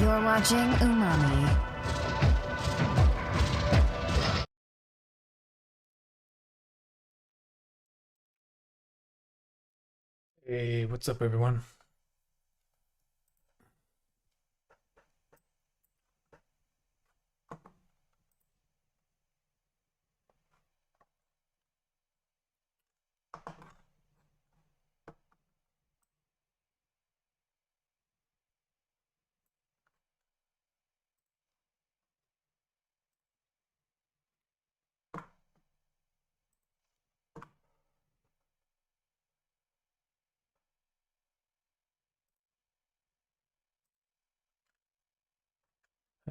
You're watching UMAMI. Hey, what's up, everyone?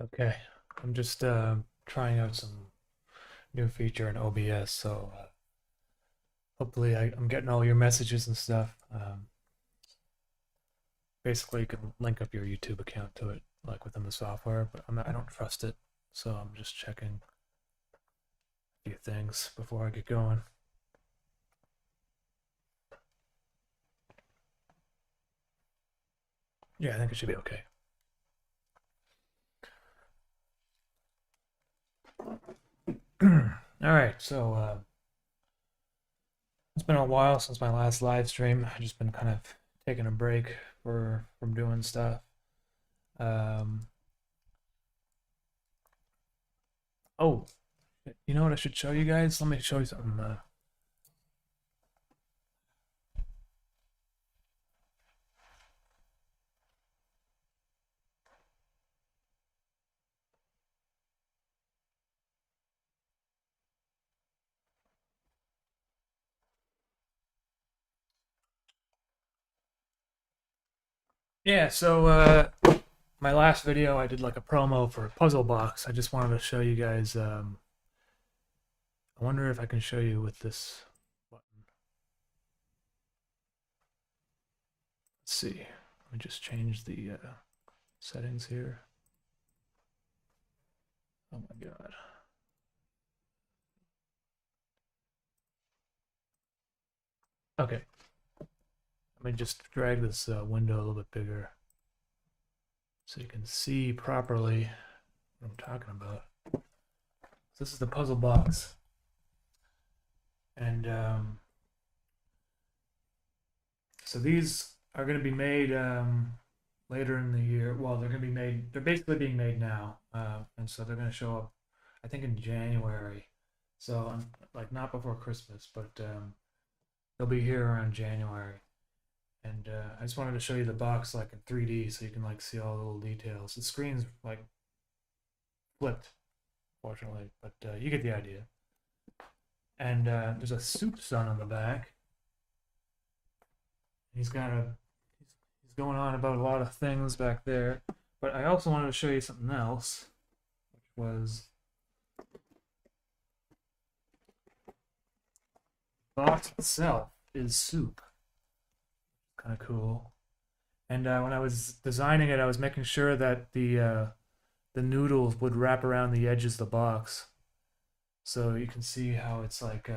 Okay, I'm just trying out some new feature in OBS, so hopefully I'm getting all your messages and stuff. Basically, you can link up your YouTube account to it, like within the software, but I don't trust it, so I'm just checking a few things before I get going. Yeah, I think it should be okay. All right, so it's been a while since my last live stream. I've just been kind of taking a break from doing stuff. Um, oh, you know what I should show you guys? Let me show you something. Yeah, so my last video I did like a promo for a puzzle box. I just wanted to show you guys. I wonder if I can show you with this button. Let's see. Let me just change the settings here. Oh my god. Okay. Let me just drag this window a little bit bigger so you can see properly what I'm talking about. This is the puzzle box. And so these are going to be made later in the year. Well, they're going to be made. They're basically being made now, and so they're going to show up, I think, in January. So like not before Christmas, but they'll be here around January. And I just wanted to show you the box like in 3D, so you can like see all the little details. The screen's like flipped, fortunately, but you get the idea. And there's a soup son on the back. He's got a he's going on about a lot of things back there. But I also wanted to show you something else, which was the box itself is soup. Kind of cool. And when I was designing it, I was making sure that the noodles would wrap around the edges of the box, so you can see how it's like.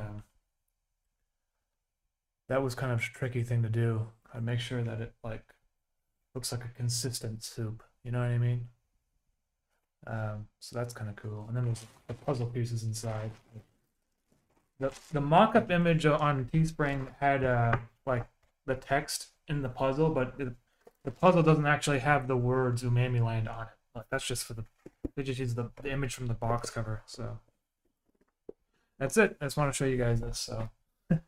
That was kind of a tricky thing to do. I'd make sure that it like looks like a consistent soup. You know what I mean? So that's kind of cool. And then there's the puzzle pieces inside. The mock-up image on Teespring had like the text in the puzzle, but the puzzle doesn't actually have the words Umami Land on it. Like that's just for they just use the image from the box cover. So that's it. I just want to show you guys this. So let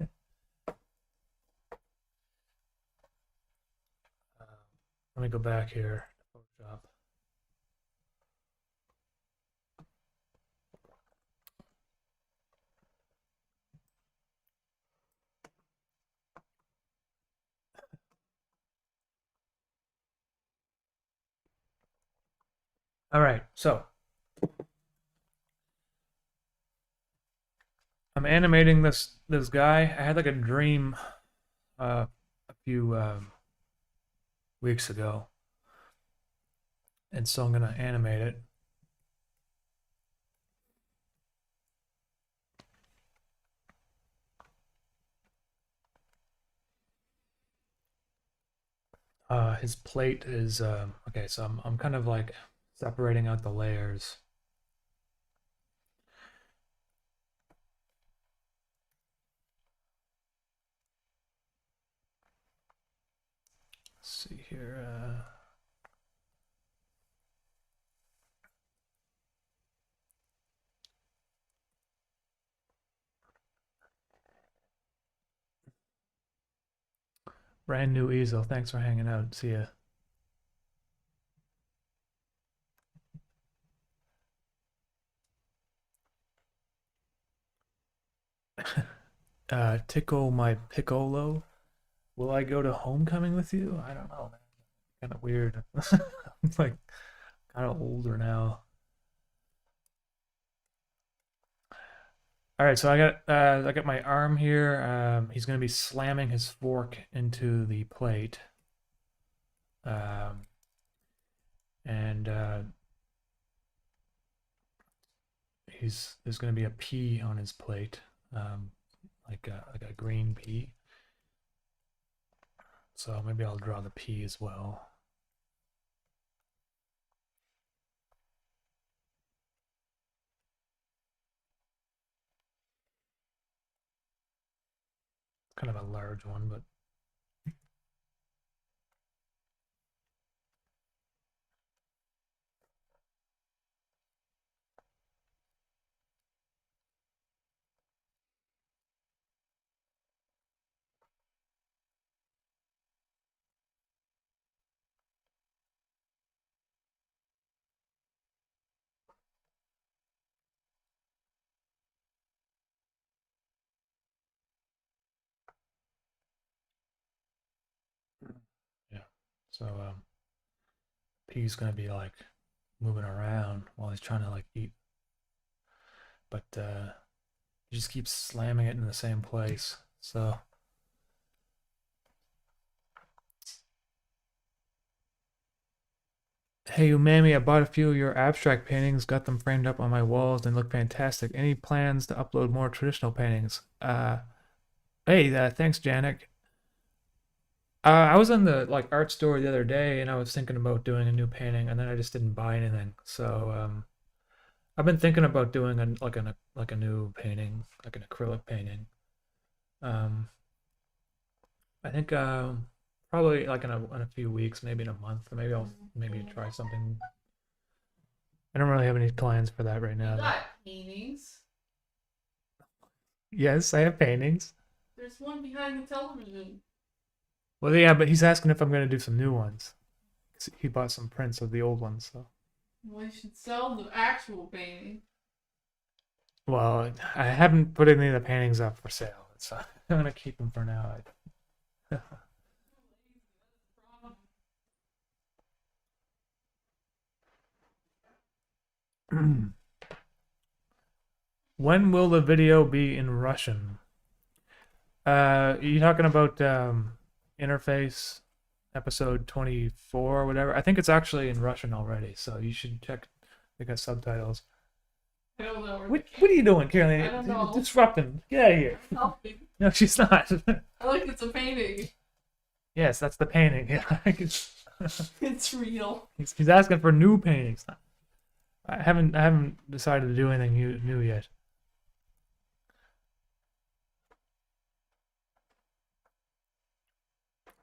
me go back here to Photoshop. All right, so I'm animating this guy. I had like a dream a few weeks ago, and so I'm gonna animate it. His plate is okay. So I'm kind of like separating out the layers. Let's see here. Brand new easel. Thanks for hanging out. See ya. Tickle my piccolo. Will I go to homecoming with you? I don't know, man. Kind of weird. I'm like kind of older now. All right, so I got my arm here. He's gonna be slamming his fork into the plate, um, and there's gonna be a pea on his plate, like a green pea. So maybe I'll draw the pea as well. Kind of a large one, but yeah. So pea's gonna be like moving around while he's trying to like eat, but he just keeps slamming it in the same place. So hey, UMAMI, I bought a few of your abstract paintings, got them framed up on my walls, and look fantastic. Any plans to upload more traditional paintings? Hey, thanks, Janik. I was in the like art store the other day, and I was thinking about doing a new painting, and then I just didn't buy anything. So I've been thinking about doing like a new painting, like an acrylic painting. Um, I think probably like in a few weeks, maybe in a month, or maybe I'll maybe try something. I don't really have any plans for that right now. You got paintings. Yes, I have paintings. There's one behind the television. Well, yeah, but he's asking if I'm going to do some new ones. He bought some prints of the old ones, so. Well, you should sell the actual painting. Well, I haven't put any of the paintings up for sale, so I'm going to keep them for now. When will the video be in Russian? You talking about interface episode 24 or whatever? I think it's actually in Russian already, so you should check. They got subtitles. I don't know. What are you doing, Caroline? I don't know. Disrupting. Get out of here. Helping. No, she's not. I like it's a painting. Yes, that's the painting. Yeah, It's real. he's asking for new paintings. I haven't decided to do anything new yet.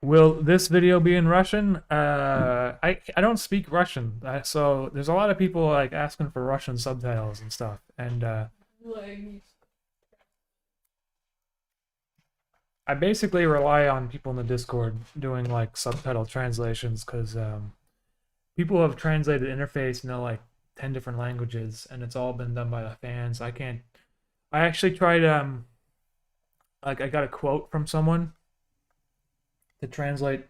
Will this video be in Russian? I don't speak Russian, so there's a lot of people like asking for Russian subtitles and stuff, and Like, I basically rely on people in the Discord doing like subtitle translations because people have translated interface into like 10 different languages, and it's all been done by the fans. I can't. I actually tried like I got a quote from someone to translate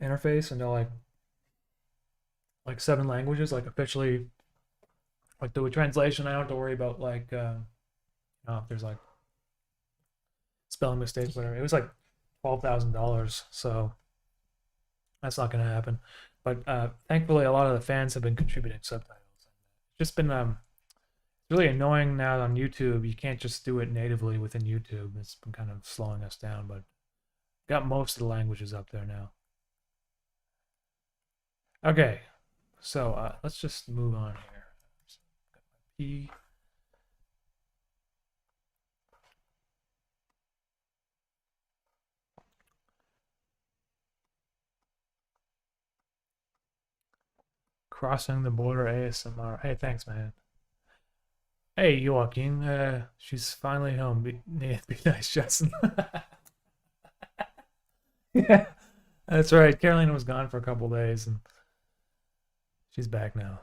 interface into like 7 languages, like officially like do a translation. I don't have to worry about like if there's like spelling mistakes, whatever. It was like $12,000, so that's not gonna happen. But thankfully, a lot of the fans have been contributing subtitles. It's just been really annoying now on YouTube. You can't just do it natively within YouTube. It's been kind of slowing us down, but got most of the languages up there now. Okay, so let's just move on here. P. Crossing the border ASMR. Hey, thanks, man. Hey, Joaquin. She's finally home. Be nice, Justin. Yeah, that's right. Carolina was gone for a couple days, and she's back now.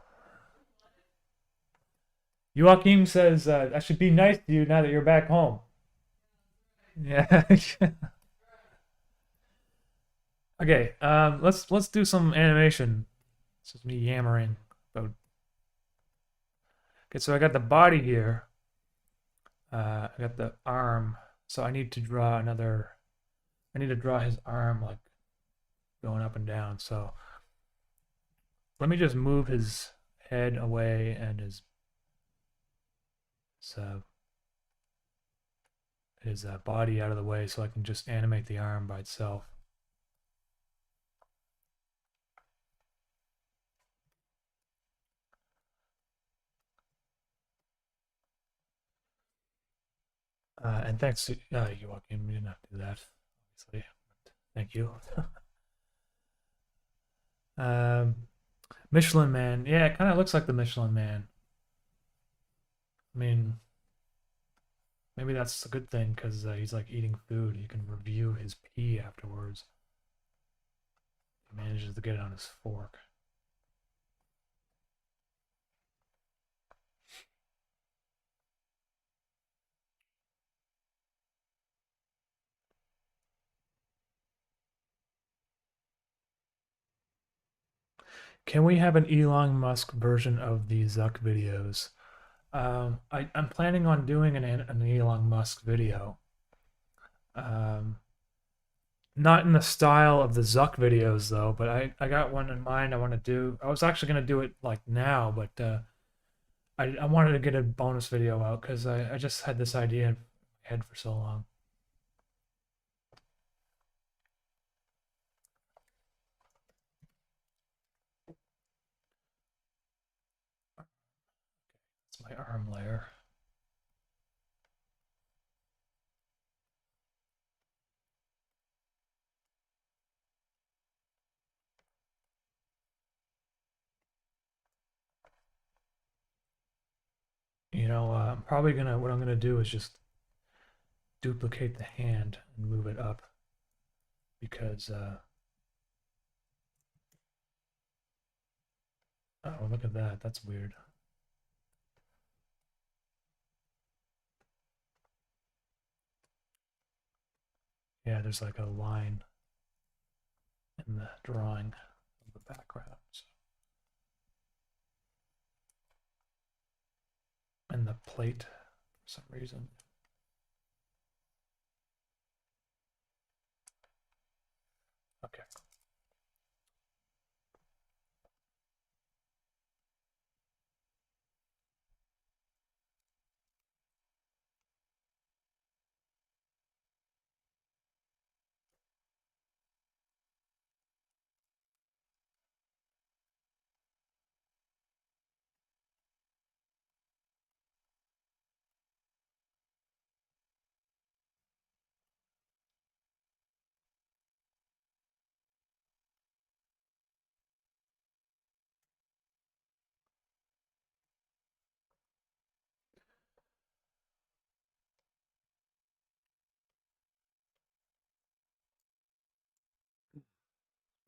Joaquin says, "I should be nice to you now that you're back home." Yeah. Okay. Let's do some animation. This is me yammering about. Okay, so I got the body here. I got the arm. So I need to draw another. I need to draw his arm like going up and down. So let me just move his head away and his body out of the way so I can just animate the arm by itself. And thanks to Joaquin, we didn't have to do that, obviously. Thank you. Michelin Man. Yeah, it kind of looks like the Michelin Man. I mean, maybe that's a good thing because he's like eating food. You can review his pee afterwards. He manages to get it on his fork. Can we have an Elon Musk version of the Zuck videos? I'm planning on doing an Elon Musk video. Not in the style of the Zuck videos though, but I got one in mind I want to do. I was actually going to do it like now, but I wanted to get a bonus video out because I just had this idea in my head for so long. It's my arm layer. You know, I'm probably what I'm gonna do is just duplicate the hand and move it up because oh, look at that. That's weird. Yeah, there's like a line in the drawing of the background. So. And the plate for some reason. Okay.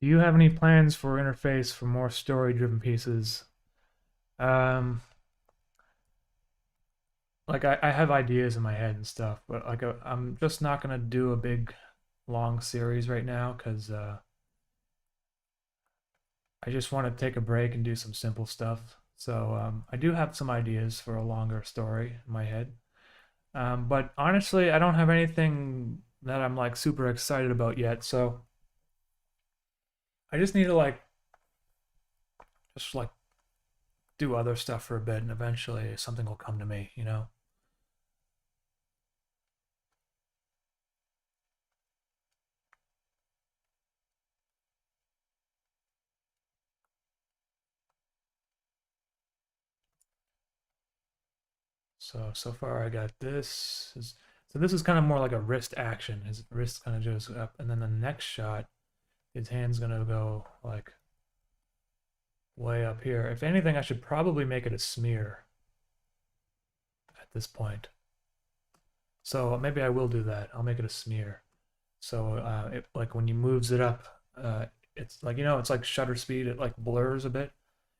Do you have any plans for interface for more story-driven pieces? Um, like I have ideas in my head and stuff, but like I'm just not gonna do a big, long series right now because I just want to take a break and do some simple stuff. So I do have some ideas for a longer story in my head. But honestly, I don't have anything that I'm like super excited about yet. So I just need to like do other stuff for a bit, and eventually something will come to me, you know? So far I got this. So this is kind of more like a wrist action. His wrist kind of goes up, and then the next shot, his hand's gonna go like way up here. If anything, I should probably make it a smear at this point. So maybe I will do that. I'll make it a smear. So it, like when he moves it up, it's like, you know, it's like shutter speed. It like blurs a bit.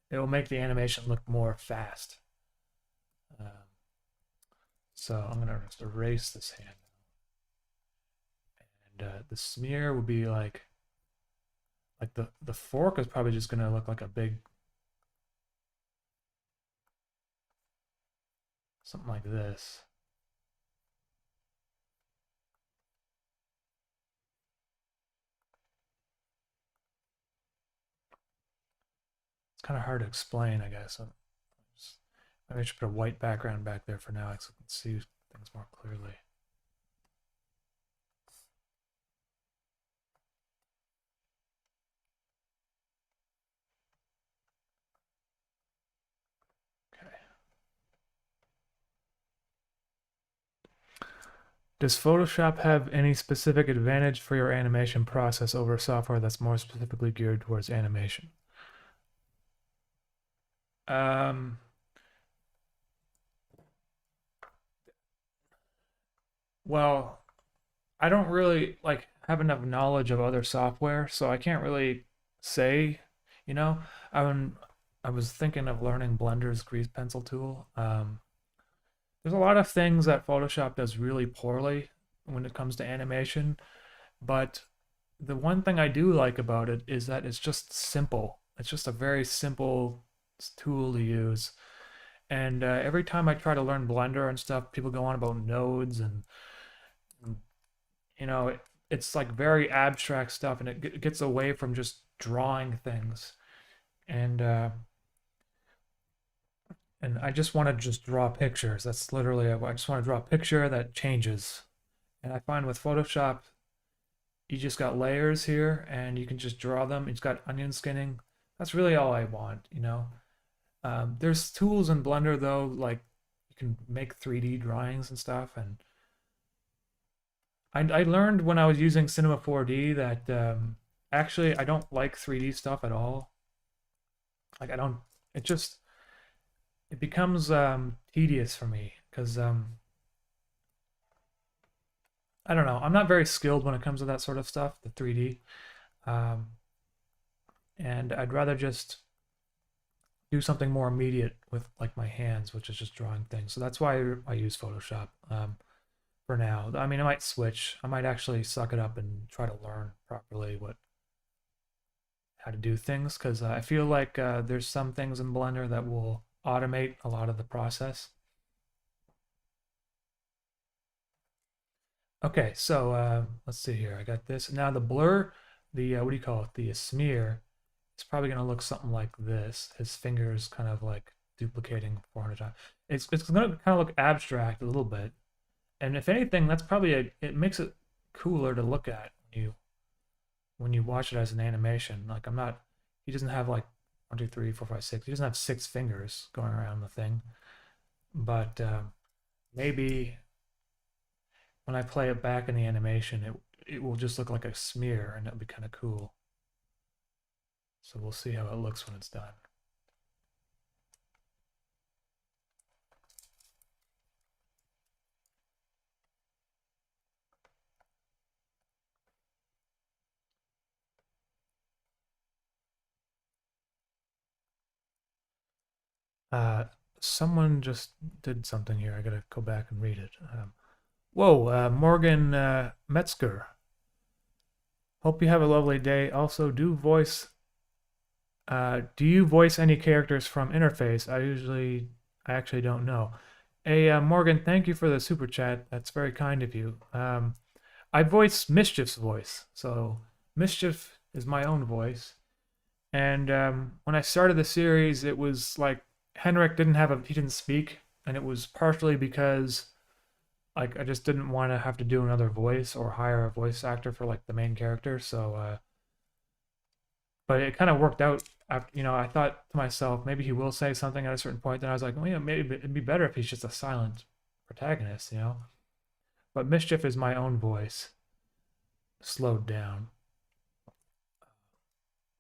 It will make the animation look more fast. So I'm gonna just erase this hand. And the smear would be like the fork is probably just gonna look like a big, something like this. It's kind of hard to explain, I guess. Maybe I should put a white background back there for now so I can see things more clearly. Okay. Does Photoshop have any specific advantage for your animation process over software that's more specifically geared towards animation? Well, I don't really like have enough knowledge of other software, so I can't really say, you know. I I was thinking of learning Blender's grease pencil tool. There's a lot of things that Photoshop does really poorly when it comes to animation, but the one thing I do like about it is that it's just simple. It's just a very simple tool to use. And every time I try to learn Blender and stuff, people go on about nodes and you know, it's like very abstract stuff, and it gets away from just drawing things. And and I just want to just draw pictures. That's literally, I just want to draw a picture that changes. And I find with Photoshop, you just got layers here, and you can just draw them. It's got onion skinning. That's really all I want, you know. There's tools in Blender though, like you can make 3D drawings and stuff, and I learned when I was using Cinema 4D that actually I don't like 3D stuff at all. Like I don't, it just it becomes tedious for me because I don't know. I'm not very skilled when it comes to that sort of stuff, the 3D, um, and I'd rather just do something more immediate with like my hands, which is just drawing things. So that's why I use Photoshop. For now. I mean, I might switch. I might actually suck it up and try to learn properly how to do things, because I feel like there's some things in Blender that will automate a lot of the process. Okay, so let's see here. I got this. Now the blur, the what do you call it? The smear. It's probably gonna look something like this. His fingers kind of like duplicating 400 times. It's gonna kind of look abstract a little bit. And if anything, that's probably it makes it cooler to look at when you watch it as an animation. Like he doesn't have like 1, 2, 3, 4, 5, 6. He doesn't have 6 fingers going around the thing. But maybe when I play it back in the animation, it will just look like a smear, and it'll be kind of cool. So we'll see how it looks when it's done. Someone just did something here. I gotta go back and read it. Whoa, Morgan Metzger. Hope you have a lovely day. Also, do you voice any characters from Interface? I actually don't know. Hey, Morgan, thank you for the super chat. That's very kind of you. I voice Mischief's voice, so Mischief is my own voice. And when I started the series, it was like Henrik he didn't speak, and it was partially because like I just didn't want to have to do another voice or hire a voice actor for like the main character. So, but it kind of worked out after, you know, I thought to myself, maybe he will say something at a certain point. Then I was like, well, yeah, maybe it'd be better if he's just a silent protagonist, you know. But Mischief is my own voice, slowed down,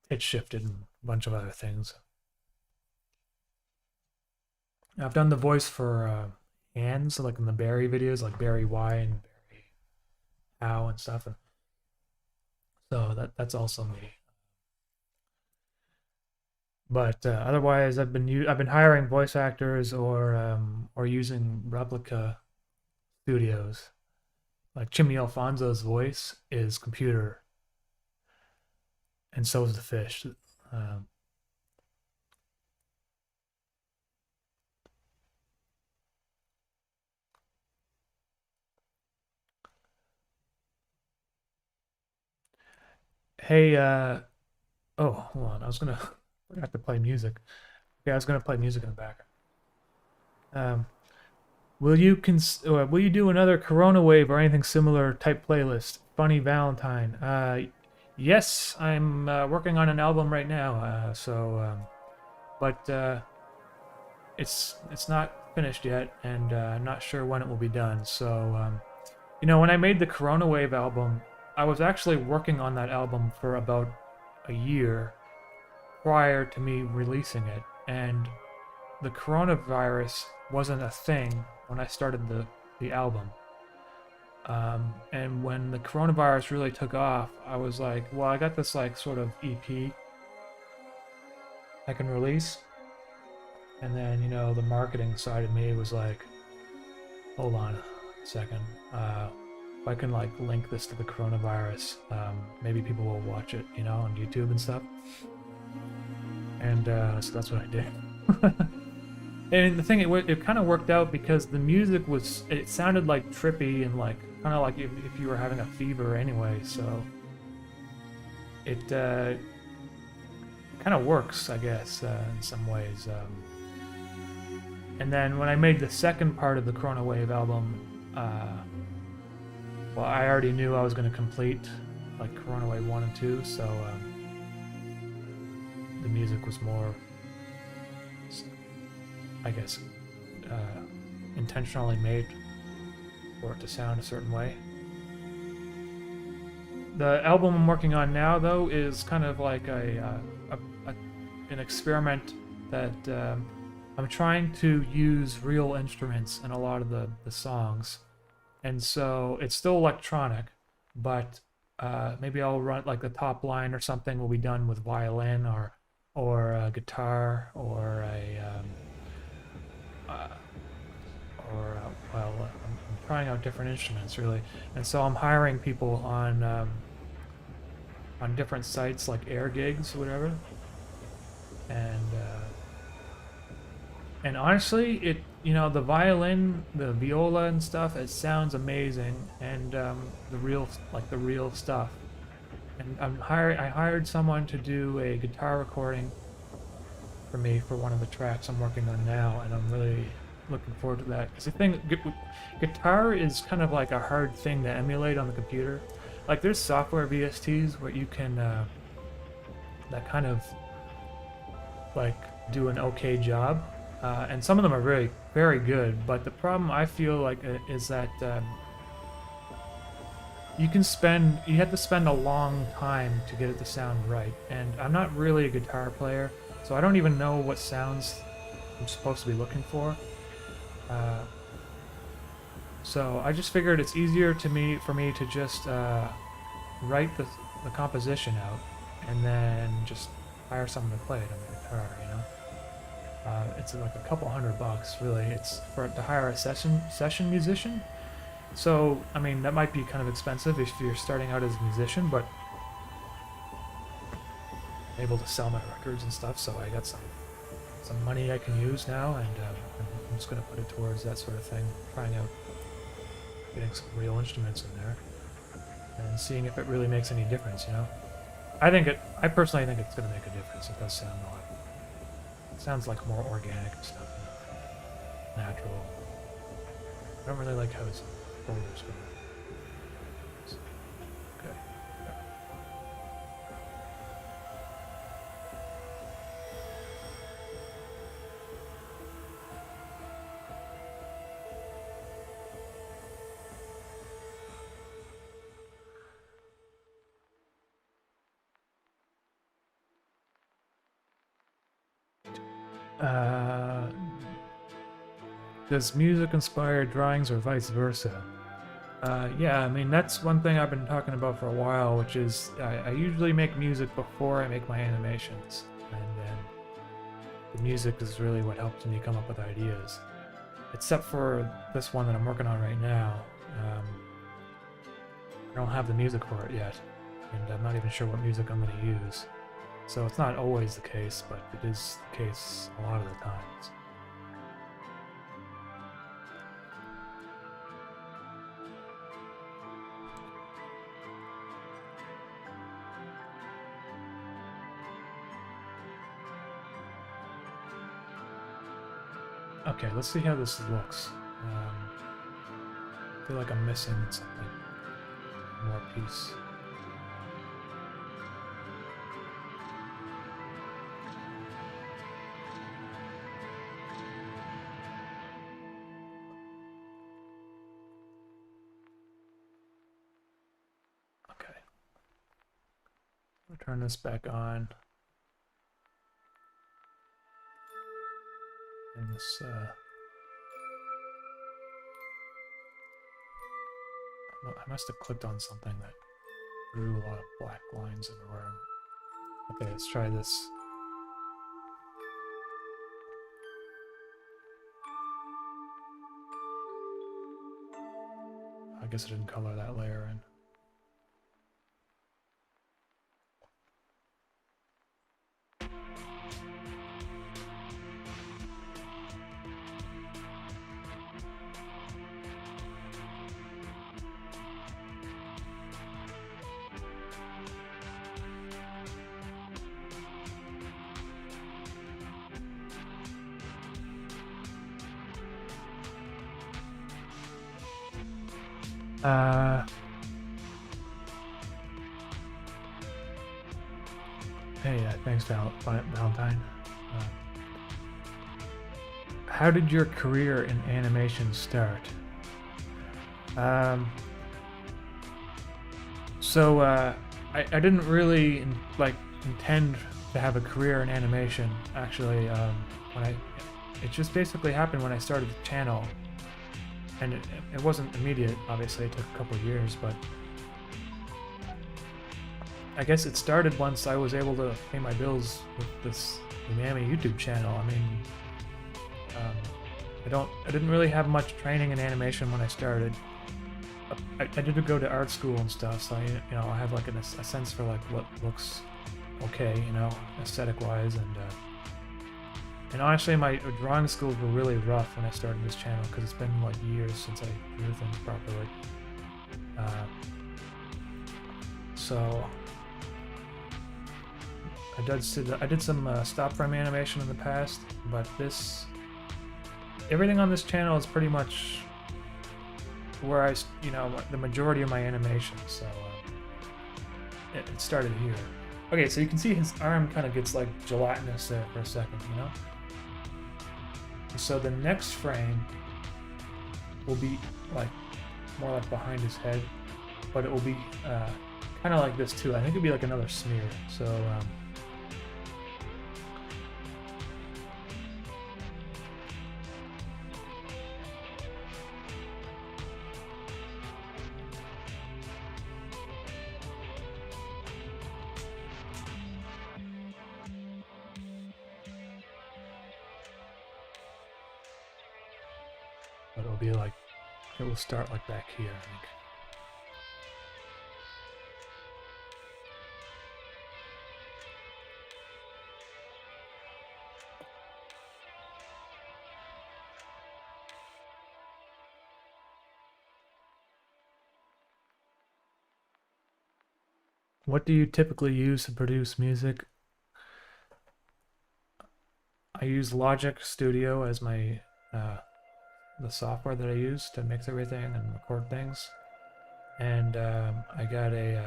pitch shifted, and a bunch of other things. I've done the voice for hands, like in the Barry videos, like Barry Y and Barry How and stuff. And so that's also me. But otherwise, I've been hiring voice actors or using replica studios. Like Chimmy Alfonso's voice is computer, and so is the fish. Um, hey, oh, hold on. I was gonna forgot to play music. Yeah, I was gonna play music in the background. Um, will you do another Corona Wave or anything similar type playlist? Funny Valentine. Yes, I'm working on an album right now. But it's not finished yet, and I'm not sure when it will be done. So, you know, when I made the Corona Wave album, I was actually working on that album for about a year prior to me releasing it, and the coronavirus wasn't a thing when I started the album. And when the coronavirus really took off, I was like, well, I got this like sort of EP I can release. And then, you know, the marketing side of me was like, hold on a second. If I can like link this to the coronavirus, maybe people will watch it, you know, on YouTube and stuff. And so that's what I did. And the thing, it kind of worked out because the music it sounded like trippy and like kind of like if you were having a fever anyway. So it kind of works, I guess, in some ways. And then when I made the second part of the Corona Wave album, well, I already knew I was going to complete like Corona Wave 1 and 2, so the music was more, I guess, intentionally made for it to sound a certain way. The album I'm working on now, though, is kind of like an experiment that I'm trying to use real instruments in a lot of the songs. And so it's still electronic, but maybe I'll run like the top line or something will be done with violin or a guitar or I'm trying out different instruments really. And so I'm hiring people on different sites like air gigs, whatever. And honestly, the violin, the viola and stuff, it sounds amazing, and the real stuff. And I hired someone to do a guitar recording for me for one of the tracks I'm working on now, and I'm really looking forward to that. Because the thing, guitar is kind of like a hard thing to emulate on the computer. Like there's software VSTs where you can that kind of like do an okay job. And some of them are very, very good, but the problem I feel like is that you have to spend a long time to get it to sound right. And I'm not really a guitar player, so I don't even know what sounds I'm supposed to be looking for. So I just figured it's easier for me to just write the composition out and then just hire someone to play it on the guitar, you know? It's like a couple $100 really. It's to hire a session musician. So I mean that might be kind of expensive if you're starting out as a musician, but I'm able to sell my records and stuff. So I got some money I can use now, and I'm just gonna put it towards that sort of thing, trying out getting some real instruments in there and seeing if it really makes any difference. You know, I personally think it's gonna make a difference. It does sound a lot. Sounds like more organic and stuff, you know, natural. I don't really like how his folders go. Okay. Does music inspire drawings or vice versa? Yeah, I mean, that's one thing I've been talking about for a while, which is I usually make music before I make my animations, and then the music is really what helps me come up with ideas. Except for this one that I'm working on right now. I don't have the music for it yet, and I'm not even sure what music I'm going to use. So it's not always the case, but it is the case a lot of the times. Okay, let's see how this looks. I feel like I'm missing something. More piece. Okay. I'll turn this back on. And this, I must have clicked on something that drew a lot of black lines everywhere. Okay, let's try this. I guess I didn't color that layer in. Hey, thanks, Valentine. How did your career in animation start? I didn't really intend to have a career in animation. Actually, it just basically happened when I started the channel. And it wasn't immediate, obviously, it took a couple of years, but I guess it started once I was able to pay my bills with this UMAMI YouTube channel. I mean, I didn't really have much training in animation when I started. I did go to art school and stuff, so I have like a sense for like what looks okay, aesthetic-wise, and honestly, my drawing skills were really rough when I started this channel because it's been like years since I drew things properly. So I did some stop frame animation in the past, but everything on this channel is pretty much where the majority of my animations. So it started here. Okay, so you can see his arm kind of gets like gelatinous there for a second, So the next frame will be like more like behind his head, but it will be kind of like this too. I think it'll be like another smear. So but it'll be like, it will start like back here, I think. What do you typically use to produce music? I use Logic Studio as my the software that I use to mix everything and record things, and I got an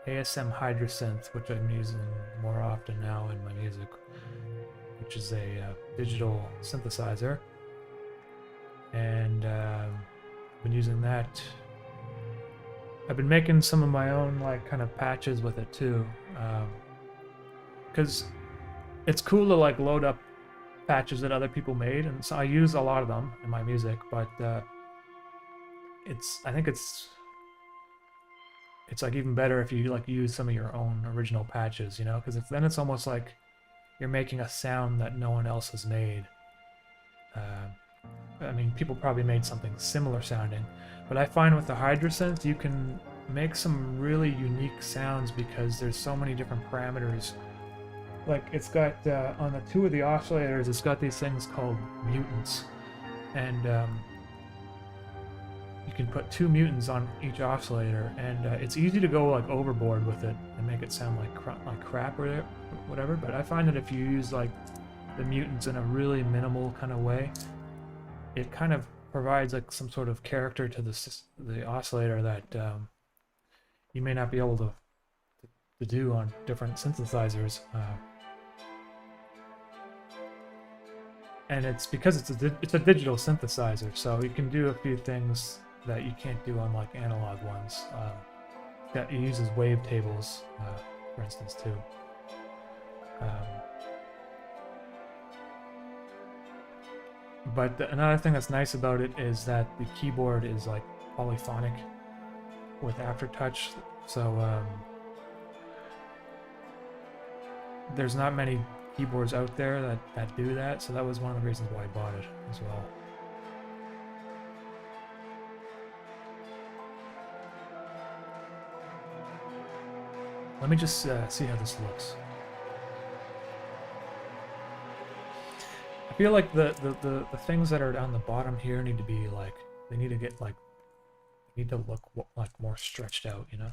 ASM Hydrosynth, which I'm using more often now in my music, which is a digital synthesizer, and I've been using that. I've been making some of my own like kind of patches with it too, because it's cool to like load up patches that other people made, and so I use a lot of them in my music. But I think it's like even better if you like use some of your own original patches, you know, because then it's almost like you're making a sound that no one else has made. I mean, people probably made something similar sounding, but I find with the Hydrosynth you can make some really unique sounds because there's so many different parameters. Like it's got on the two of the oscillators, it's got these things called mutants, and you can put 2 mutants on each oscillator, and it's easy to go like overboard with it and make it sound like crap or whatever. But I find that if you use like the mutants in a really minimal kind of way, it kind of provides like some sort of character to the oscillator that you may not be able to do on different synthesizers. And it's because it's a digital synthesizer, so you can do a few things that you can't do on like analog ones. That it uses wavetables, for instance, too. But another thing that's nice about it is that the keyboard is like polyphonic with aftertouch, so there's not many keyboards out there that do that, so that was one of the reasons why I bought it as well. Let me just see how this looks. I feel like the things that are on the bottom here need to be like, they need to get like, they need to look like more stretched out, you know?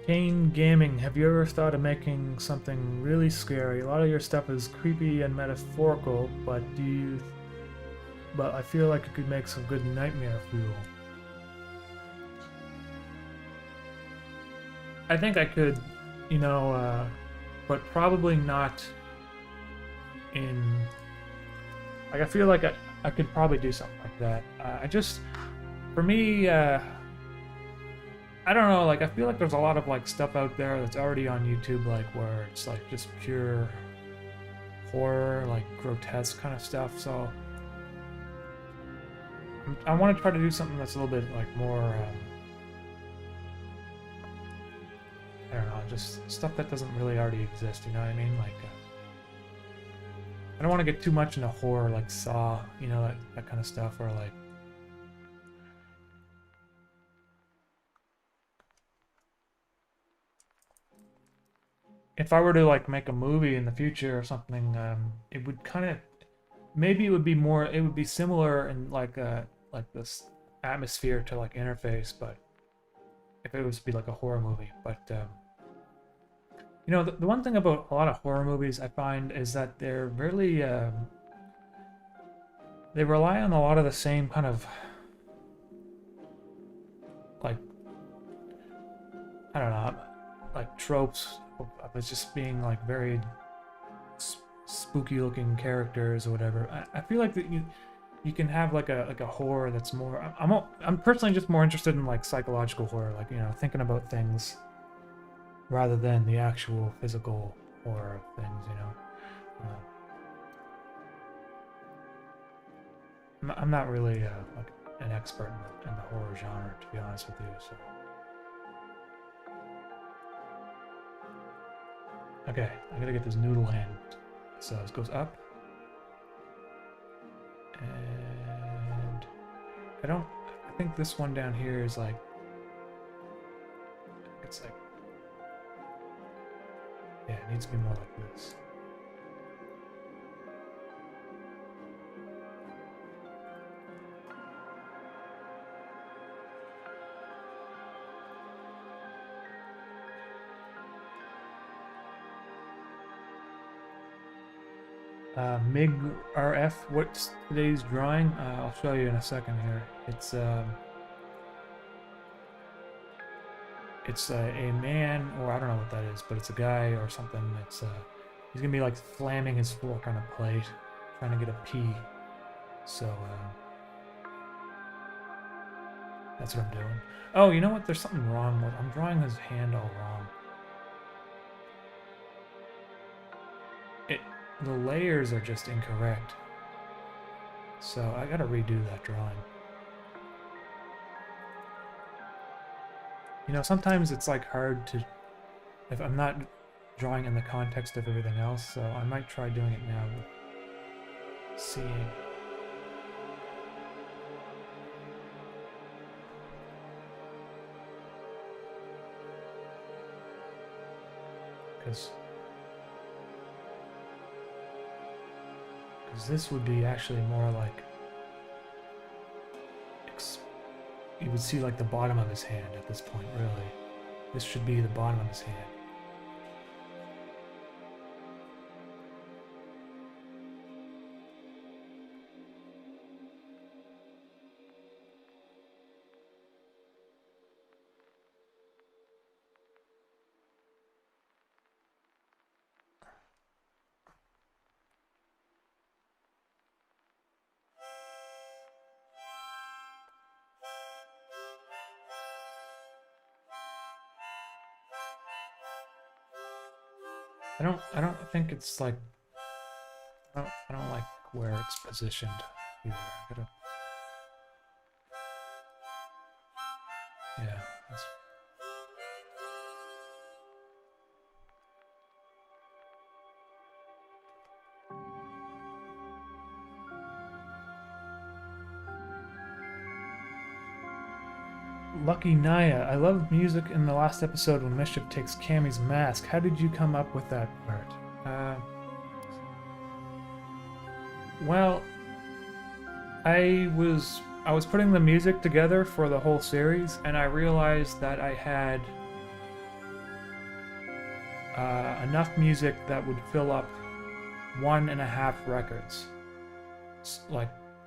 Kane Gaming, have you ever thought of making something really scary? A lot of your stuff is creepy and metaphorical, but I feel like it could make some good nightmare fuel. I think I could, you know, but probably not in... Like, I feel like I could probably do something like that. For me, I don't know, like, I feel like there's a lot of, like, stuff out there that's already on YouTube, like, where it's, like, just pure horror, like, grotesque kind of stuff, so... I want to try to do something that's a little bit, like, more, I don't know, just stuff that doesn't really already exist, you know what I mean? Like, I don't want to get too much into horror, like Saw, you know, that kind of stuff, or, like... If I were to like make a movie in the future or something, it would kind of, maybe it would be similar in like this atmosphere to like Interface, but if it was to be like a horror movie. But you know, the one thing about a lot of horror movies I find is that they're really they rely on a lot of the same kind of like, I don't know, like tropes of it just being like very spooky looking characters or whatever. I feel like that you can have like a horror that's more... I'm personally just more interested in like psychological horror, like, you know, thinking about things rather than the actual physical horror of things, you know. I'm not really like an expert in the horror genre, to be honest with you, so... Okay, I gotta get this noodle hand. So this goes up. And I think this one down here is like, it's like, yeah, it needs to be more like this. MIG RF. What's today's drawing? I'll show you in a second here. It's a man, or I don't know what that is, but it's a guy or something. It's he's gonna be like slamming his fork on a plate, trying to get a P. So that's what I'm doing. Oh, you know what? There's something wrong with. I'm drawing his hand all wrong. The layers are just incorrect. So I gotta redo that drawing. You know, sometimes it's like hard to, if I'm not drawing in the context of everything else, so I might try doing it now with seeing. Because this would be actually more like, you would see like the bottom of his hand at this point, really. This should be the bottom of his hand. I don't think it's like, I don't like where it's positioned either. I gotta, yeah, that's, Lucky Naya, I loved music in the last episode when Mischief takes Cammy's mask. How did you come up with that part? Well, I was putting the music together for the whole series, and I realized that I had enough music that would fill up 1.5 records.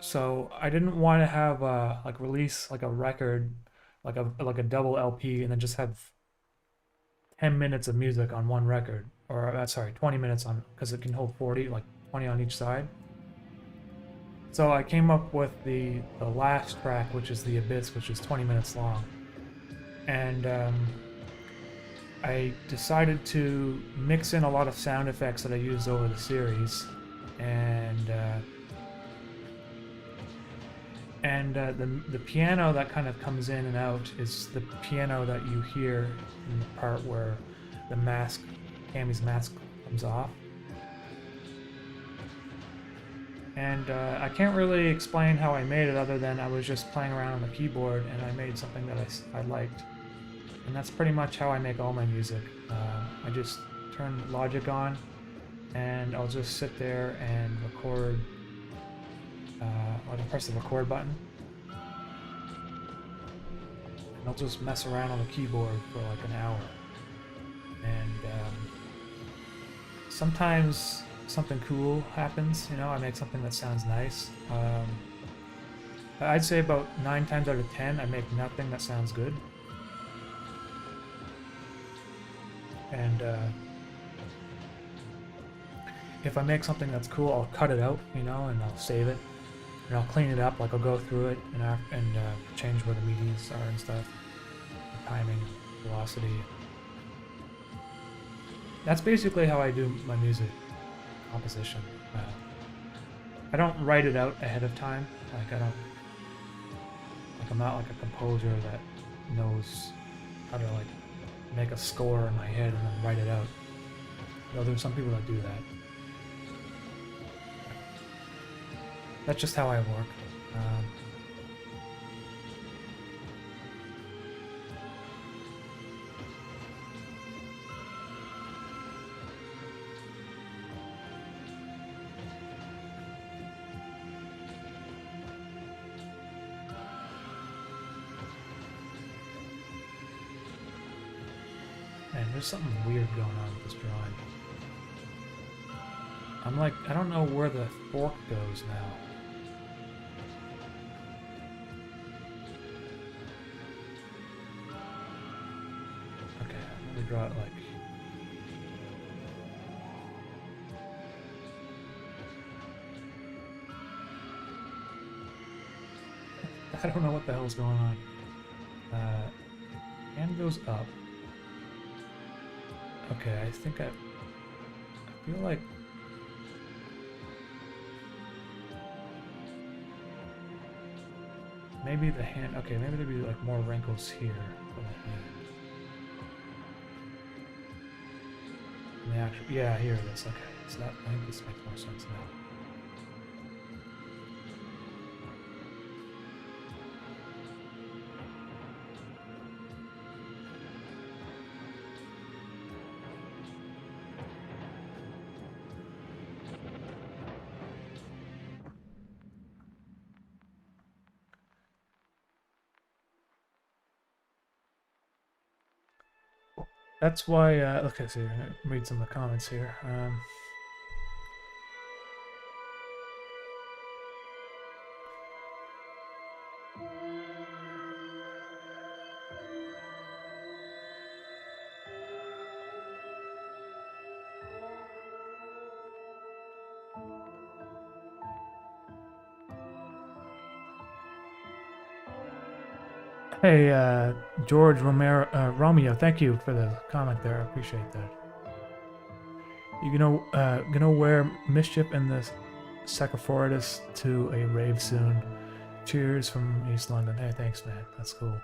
So I didn't want to have release like a record, like a double LP, and then just have 10 minutes of music on one record, or sorry, 20 minutes on, because it can hold 40, like 20 on each side. So I came up with the last track, which is The Abyss, which is 20 minutes long. And I decided to mix in a lot of sound effects that I used over the series. And the piano that kind of comes in and out is the piano that you hear in the part where the mask, Cammy's mask, comes off. And I can't really explain how I made it other than I was just playing around on the keyboard and I made something that I liked. And that's pretty much how I make all my music. I just turn Logic on and I'll just sit there and record. I'll press the record button. And I'll just mess around on the keyboard for like an hour. And sometimes something cool happens, you know, I make something that sounds nice. I'd say about 9 times out of 10 I make nothing that sounds good. And if I make something that's cool, I'll cut it out, you know, and I'll save it. And I'll clean it up, like I'll go through it and change where the MIDIs are and stuff. The timing, velocity. That's basically how I do my music composition. I don't write it out ahead of time. I'm not like a composer that knows how to like make a score in my head and then write it out. Though there's some people that do that. That's just how I work. Man, there's something weird going on with this drawing. I'm like, I don't know where the fork goes now. Okay, I'm gonna draw it like... I don't know what the hell's going on. Hand goes up. Okay, I think I feel like... Maybe the hand... Okay, maybe there'd be like more wrinkles here for the hand. And the actual... Yeah, here it is. Okay, so that, I think this makes more sense now. That's why, okay, so I'm gonna read some of the comments here. Hey, George Romeo, thank you for the comment there. I appreciate that. You gonna wear Mischief and the Sacrifortis to a rave soon. Cheers from East London. Hey, thanks, man. That's cool.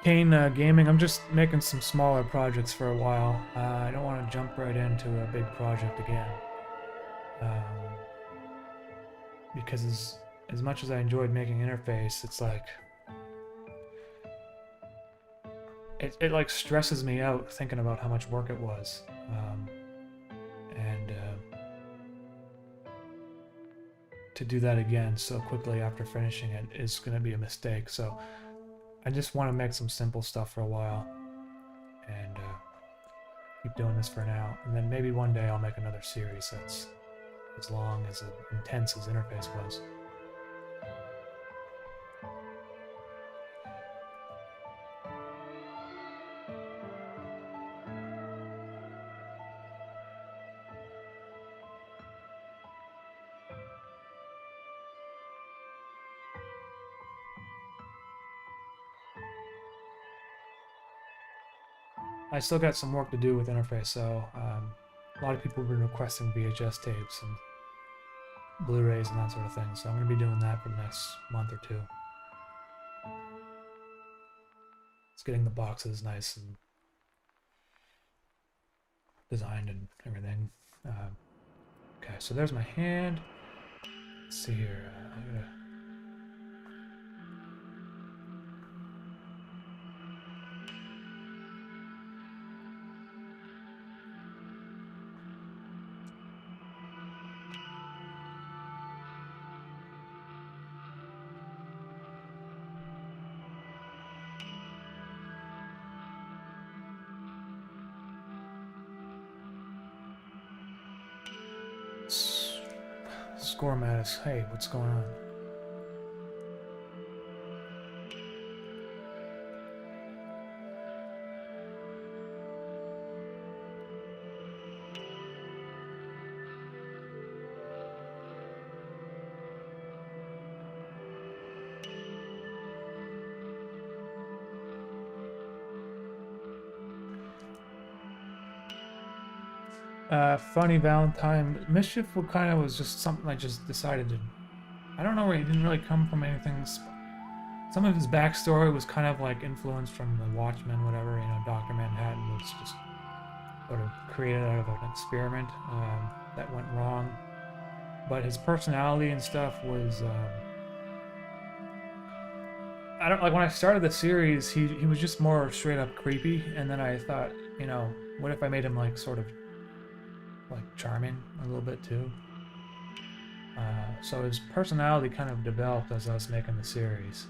Kane Gaming, I'm just making some smaller projects for a while. I don't want to jump right into a big project again. Because as much as I enjoyed making interface, it's like... It like stresses me out thinking about how much work it was. To do that again so quickly after finishing it is going to be a mistake. So I just want to make some simple stuff for a while and keep doing this for now. And then maybe one day I'll make another series that's as long, as intense as interface was. I still got some work to do with interface, so a lot of people have been requesting VHS tapes and Blu-rays and that sort of thing, so I'm going to be doing that for the next month or two. It's getting the boxes nice and designed and everything. Okay, so there's my hand. Let's see here. I'm gonna... Score Mattis. Hey, what's going on? Funny Valentine. Mischief kind of was just something I just decided to... I don't know where he didn't really come from anything. Some of his backstory was kind of like influenced from the Watchmen, whatever. You know, Dr. Manhattan was just sort of created out of an experiment that went wrong. But his personality and stuff was... I don't like when I started the series, he was just more straight up creepy, and then I thought, you know, what if I made him like sort of like charming a little bit too? So his personality kind of developed as I was making the series.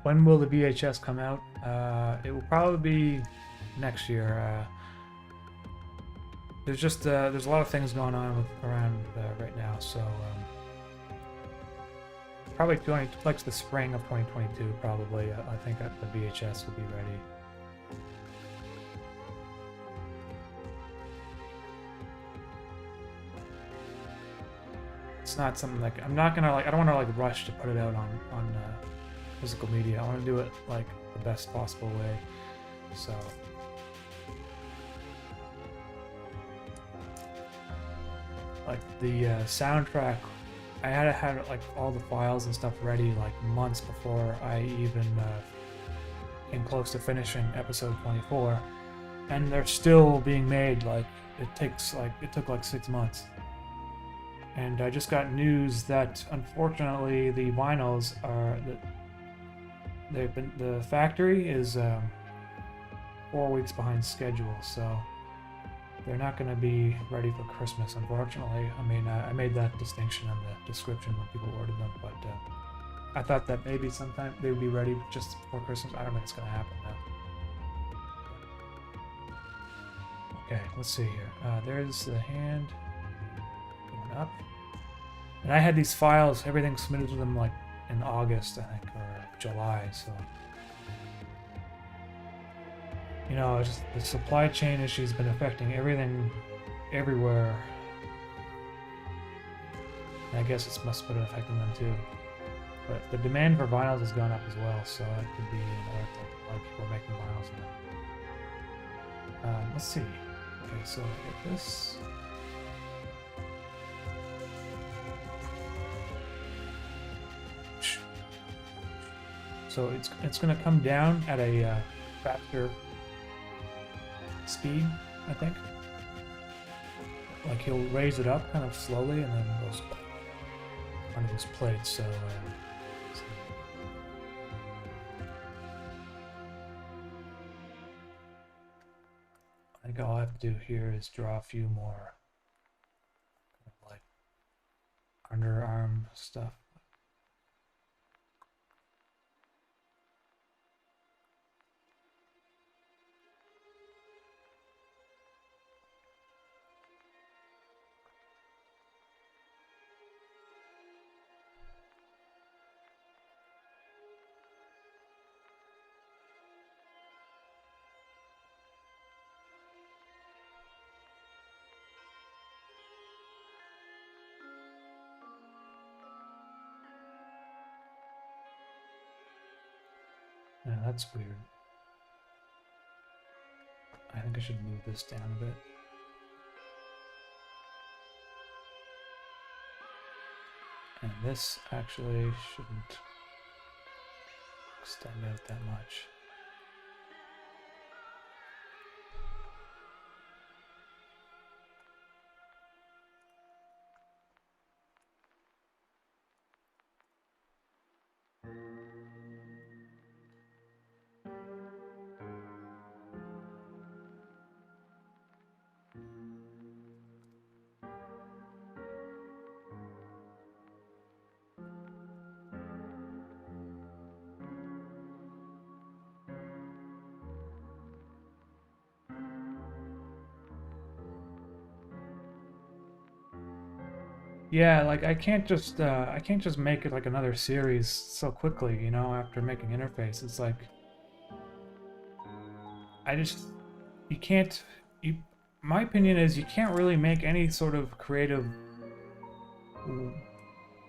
When will the VHS come out? It will probably be next year. There's a lot of things going on around right now, so probably like the spring of 2022. Probably, I think that the VHS will be ready. It's not something like I'm not gonna like. I don't want to like rush to put it out on physical media. I want to do it like the best possible way. So like the soundtrack, I had like all the files and stuff ready like months before I even came close to finishing episode 24, and they're still being made. Like it took like 6 months. And I just got news that unfortunately the vinyls are the factory is 4 weeks behind schedule, so they're not going to be ready for Christmas, unfortunately. I mean, I made that distinction in the description when people ordered them, but I thought that maybe sometime they would be ready just before Christmas. I don't think it's going to happen now. Okay, let's see here. There's the hand going up. And I had these files, everything submitted to them like in August, I think, or July, so you know, just the supply chain issues been affecting everything everywhere. And I guess it must have been affecting them too. But the demand for vinyls has gone up as well, so it could be another thing. A lot of people are making vinyls now. Let's see. Okay, so get this. So it's going to come down at a faster speed, I think. Like he'll raise it up kind of slowly and then goes onto this plate. So I think all I have to do here is draw a few more kind of like underarm stuff. Yeah, that's weird. I think I should move this down a bit. And this actually shouldn't extend out that much. Yeah, like I can't just make it like another series so quickly, you know, after making interface. It's like I just you can't you my opinion is you can't really make any sort of creative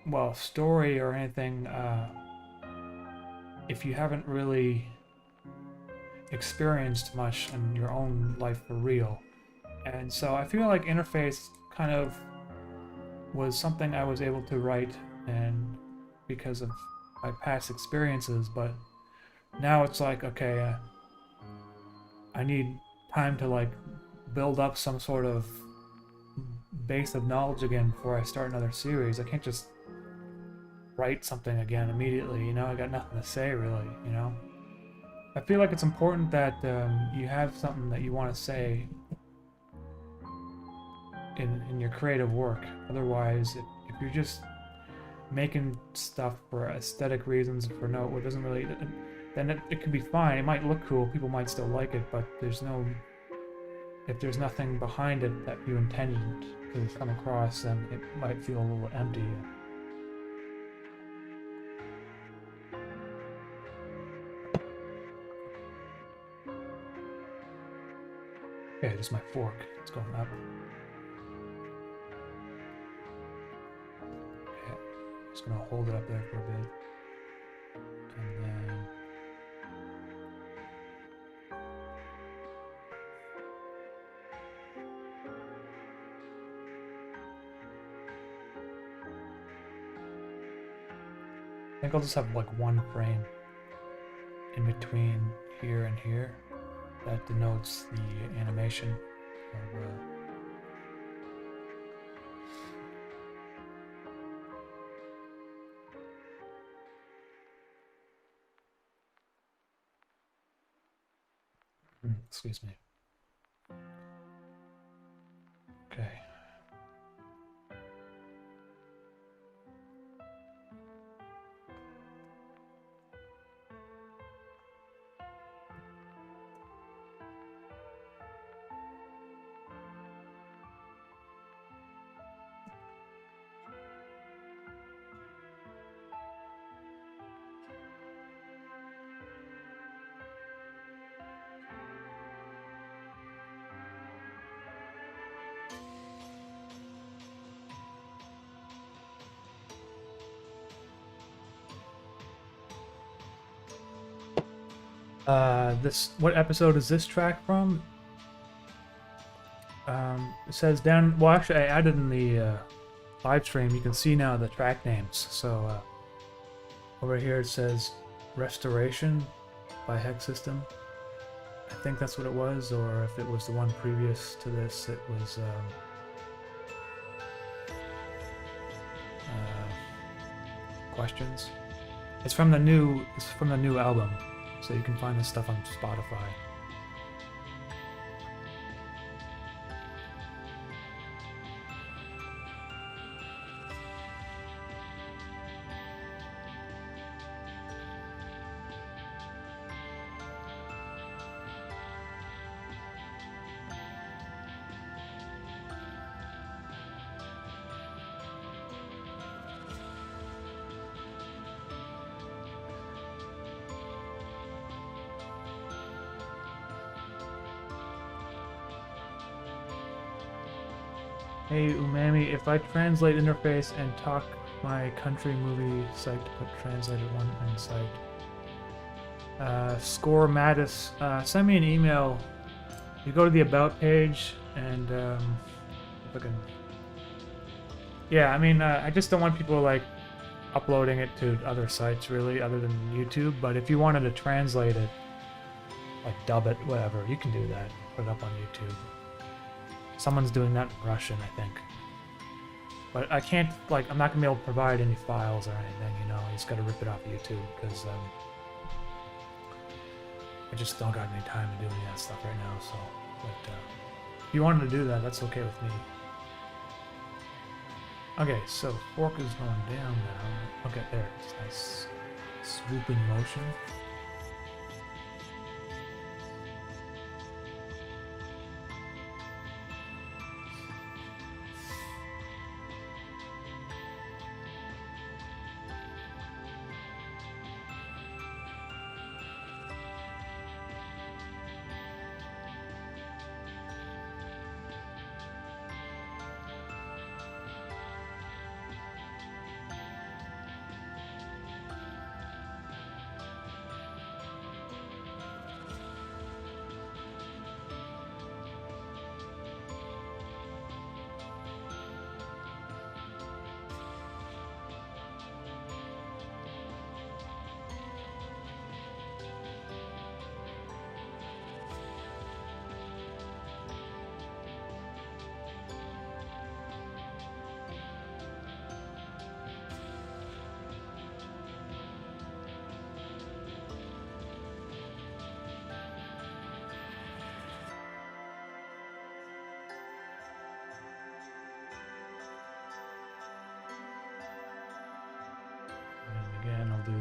well, story or anything if you haven't really experienced much in your own life for real. And so I feel like interface kind of was something I was able to write and because of my past experiences, but now it's like, okay, I need time to like build up some sort of base of knowledge again before I start another series. I can't just write something again immediately, you know? I got nothing to say really, you know? I feel like it's important that you have something that you want to say in your creative work. Otherwise, if you're just making stuff for aesthetic reasons, for no, it doesn't really, then it can be fine. It might look cool, people might still like it, but if there's nothing behind it that you intended to come across, then it might feel a little empty. Okay, this is my fork. It's going up. Okay, just gonna hold it up there for a bit. And then I think I'll just have like one frame in between here and here that denotes the animation of excuse me. Okay. What episode is this track from? It says down, well actually I added in the live stream, you can see now the track names. So over here it says Restoration by Hex System. I think that's what it was, or if it was the one previous to this, it was Questions. It's from the new album, so you can find this stuff on Spotify. Hey UMAMI, if I translate interface and talk my country movie site to put translated one in site. Score Mattis, send me an email. You go to the About page and if I can... Yeah, I mean, I just don't want people like uploading it to other sites really, other than YouTube. But if you wanted to translate it, like dub it, whatever, you can do that. Put it up on YouTube. Someone's doing that in Russian, I think. But I can't, like, I'm not gonna be able to provide any files or anything, you know. You just gotta rip it off YouTube, because I just don't got any time to do any of that stuff right now, so. But if you wanted to do that, that's okay with me. Okay, so fork is going down now. Okay, there. It's nice swooping motion. again, I'll do the.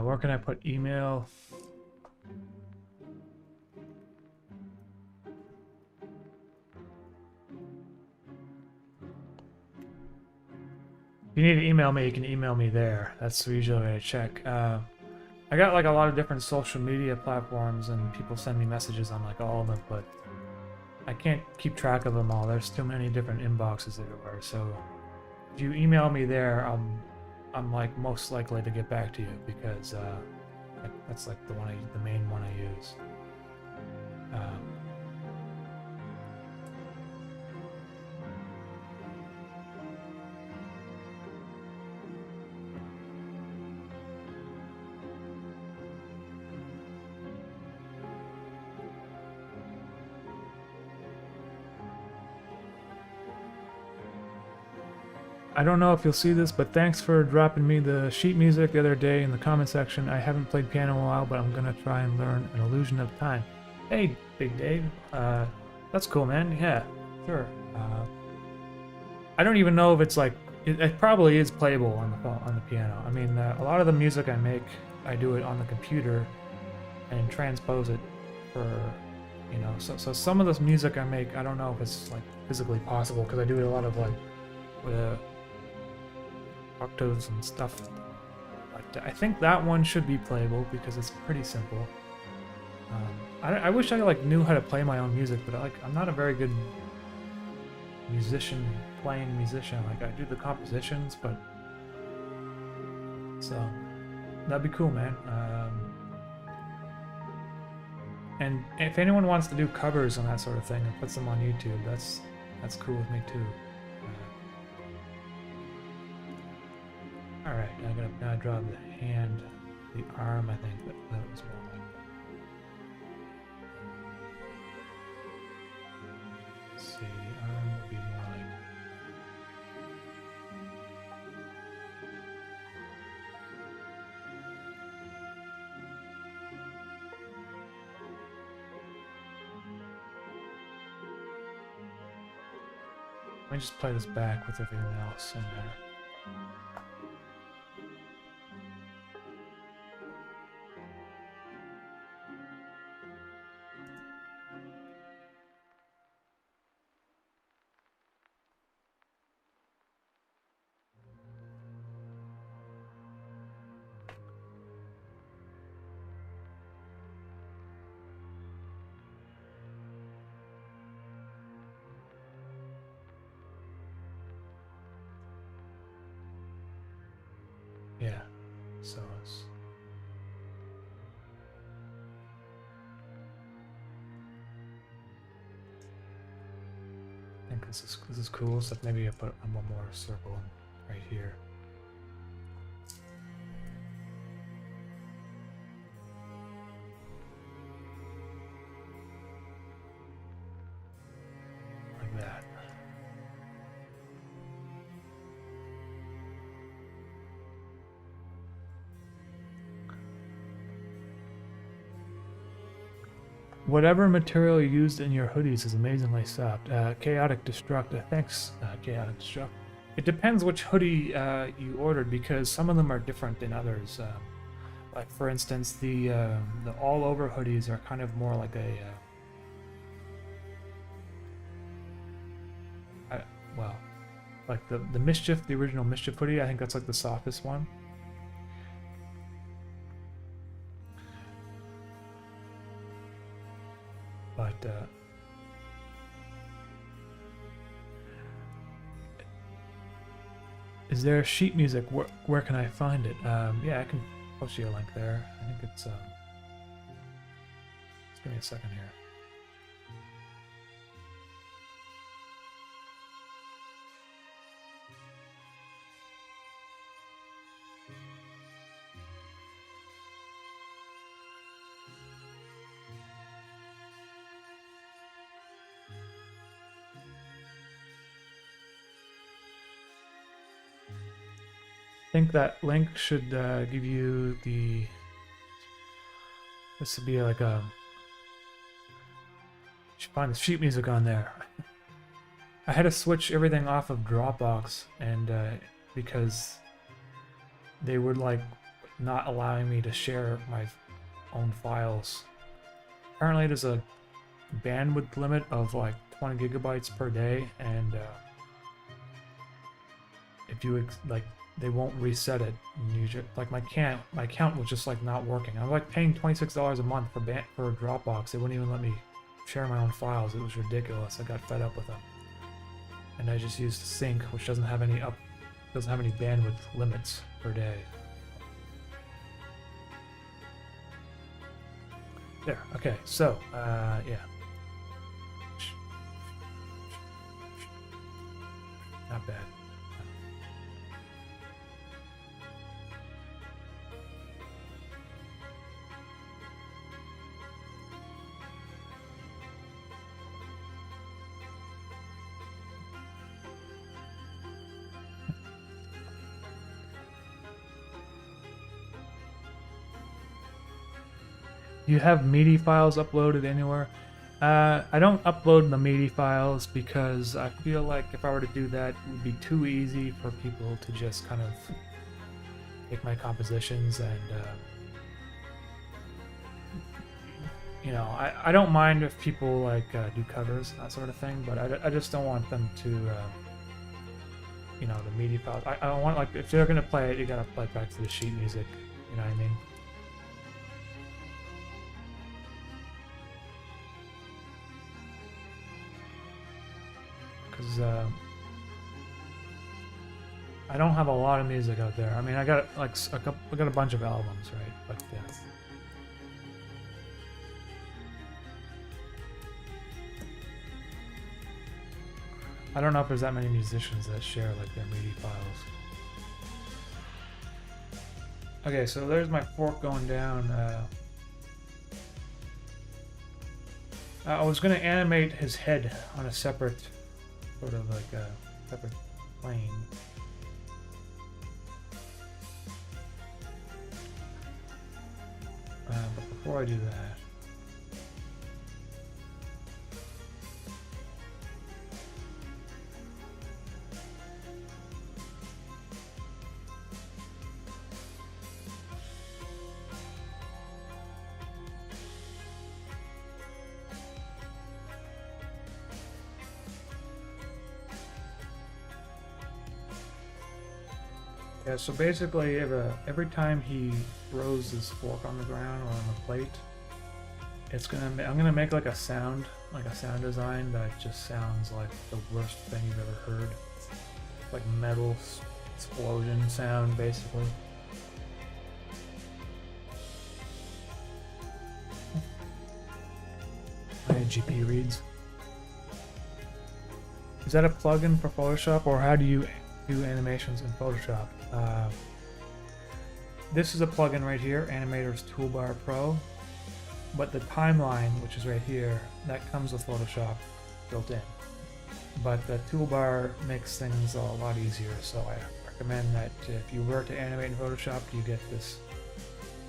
Where can I put email? If you need to email me, you can email me there. That's usually where I check. I got like a lot of different social media platforms, and people send me messages on like all of them, but I can't keep track of them all. There's too many different inboxes everywhere. So if you email me there, I'm like most likely to get back to you because that's like the main one I use. I don't know if you'll see this, but thanks for dropping me the sheet music the other day in the comment section. I haven't played piano in a while, but I'm gonna try and learn An Illusion of Time. Hey, Big Dave. That's cool, man. Yeah, sure. I don't even know if it's like it probably is playable on the piano. I mean, a lot of the music I make, I do it on the computer and transpose it for, you know. So some of this music I make, I don't know if it's like physically possible because I do it a lot of like with octaves and stuff. But I think that one should be playable because it's pretty simple. I wish I like knew how to play my own music, but I'm not a very good playing musician. Like I do the compositions, but so that'd be cool, man. And if anyone wants to do covers and that sort of thing and puts them on YouTube, that's cool with me too. Alright, I'm gonna draw the hand, the arm, I think that was wrong. Let's see, the arm would be more like... Let me just play this back with everything else in there. Yeah, so it's... I think this is cool, so maybe I put one more circle right here. Like that. Whatever material you used in your hoodies is amazingly soft. Chaotic Destruct, thanks, Chaotic Destruct. It depends which hoodie you ordered because some of them are different than others. Like for instance, the all-over hoodies are kind of more like a well, like the Mischief, the original Mischief hoodie. I think that's like the softest one. But Is there sheet music? Where can I find it? Yeah, I can post you a link there. I think it's just give me a second here. I think that link should give you the. This would be like a. You should find the sheet music on there. I had to switch everything off of Dropbox, and because they were like not allowing me to share my own files. Apparently, there's a bandwidth limit of like 20 gigabytes per day, and if you like. They won't reset it. Like my account was just like not working. I'm like paying $26 a month for Dropbox. They wouldn't even let me share my own files. It was ridiculous. I got fed up with them, and I just used Sync, which doesn't have any bandwidth limits per day. There. Okay. So yeah. Not bad. Do you have MIDI files uploaded anywhere? I don't upload the MIDI files because I feel like if I were to do that, it would be too easy for people to just kind of take my compositions and, you know, I don't mind if people like do covers, that sort of thing, but I just don't want them to, you know, the MIDI files. I don't want, like, if they're going to play it, you got to play it back to the sheet music, you know what I mean? Because I don't have a lot of music out there. I mean, I got like I got a bunch of albums, right? But yeah. I don't know if there's that many musicians that share like their MIDI files. Okay, so there's my fork going down. I was gonna animate his head on a separate. Sort of like a separate plane. But before I do that, yeah, so basically every time he throws his fork on the ground or on the plate, I'm gonna make like a sound design that just sounds like the worst thing you've ever heard. Like metal explosion sound, basically. My GP reads. Is that a plugin for Photoshop, or how do you do animations in Photoshop? This is a plugin right here, Animator's Toolbar Pro, but the timeline, which is right here, that comes with Photoshop built in. But the toolbar makes things a lot easier, so I recommend that if you were to animate in Photoshop, you get this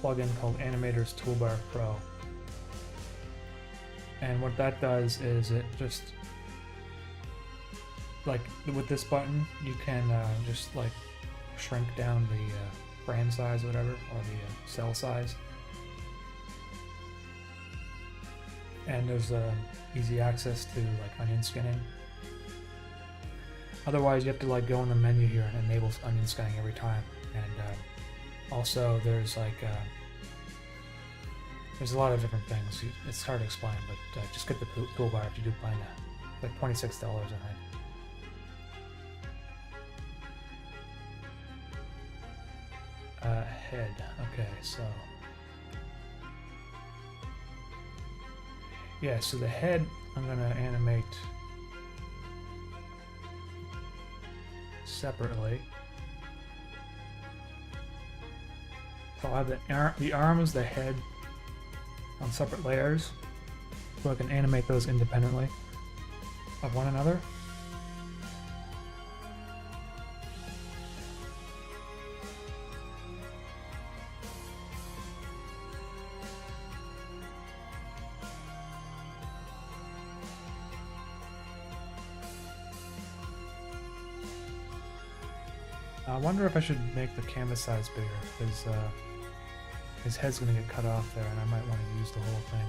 plugin called Animator's Toolbar Pro. And what that does is it just, like with this button, you can just like shrink down the frame size or whatever, or the cell size. And there's easy access to like onion skinning. Otherwise, you have to like go in the menu here and enable onion skinning every time. And also, there's like there's a lot of different things. It's hard to explain, but just get the toolbar if you do plan that. Like $26, I think. Head. Okay, so yeah, so the head I'm gonna animate separately. So I'll have the arms, the head on separate layers, so I can animate those independently of one another. I wonder if I should make the canvas size bigger, because his head's going to get cut off there, and I might want to use the whole thing.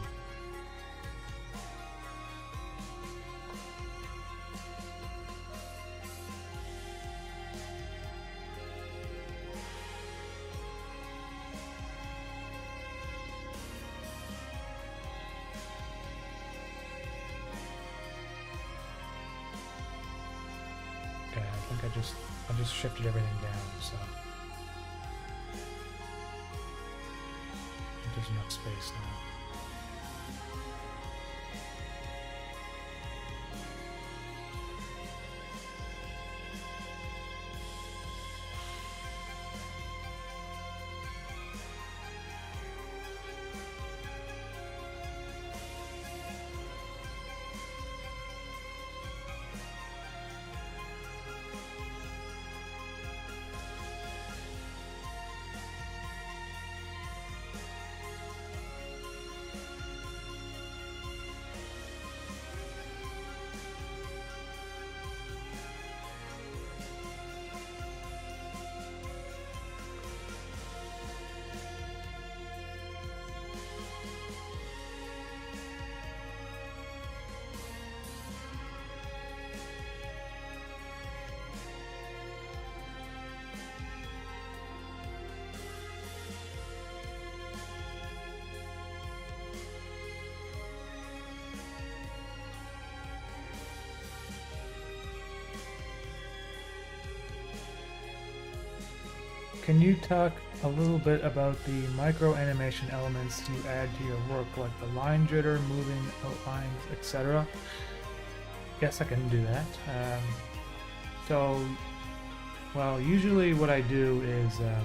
Okay, I think I just shifted everything down, so there's enough space now. Can you talk a little bit about the micro animation elements you add to your work, like the line jitter, moving outlines, etc.? Yes, I can do that. Well, usually what I do is, let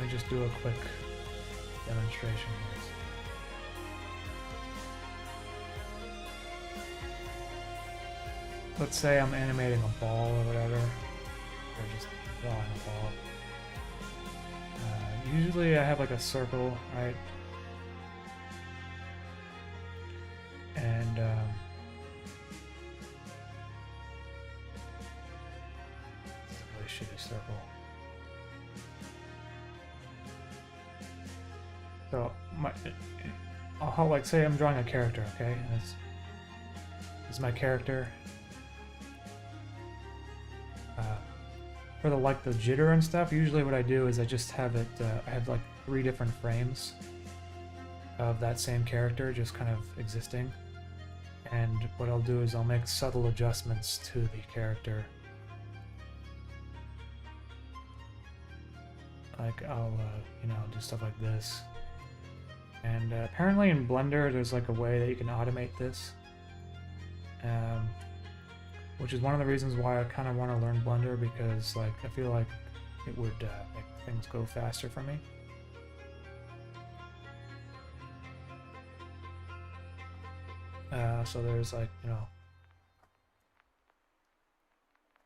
me just do a quick demonstration here. Let's say I'm animating a ball or whatever, or just drawing a ball. Usually I have like a circle, right? And it's a really shitty circle. So I'll like say I'm drawing a character, okay? And this is my character. For the jitter and stuff, usually what I do is I just have it, I have like 3 different frames of that same character just kind of existing. And what I'll do is I'll make subtle adjustments to the character. Like I'll, do stuff like this. And apparently in Blender there's like a way that you can automate this. Which is one of the reasons why I kind of want to learn Blender, because like I feel like it would make things go faster for me. So there's like,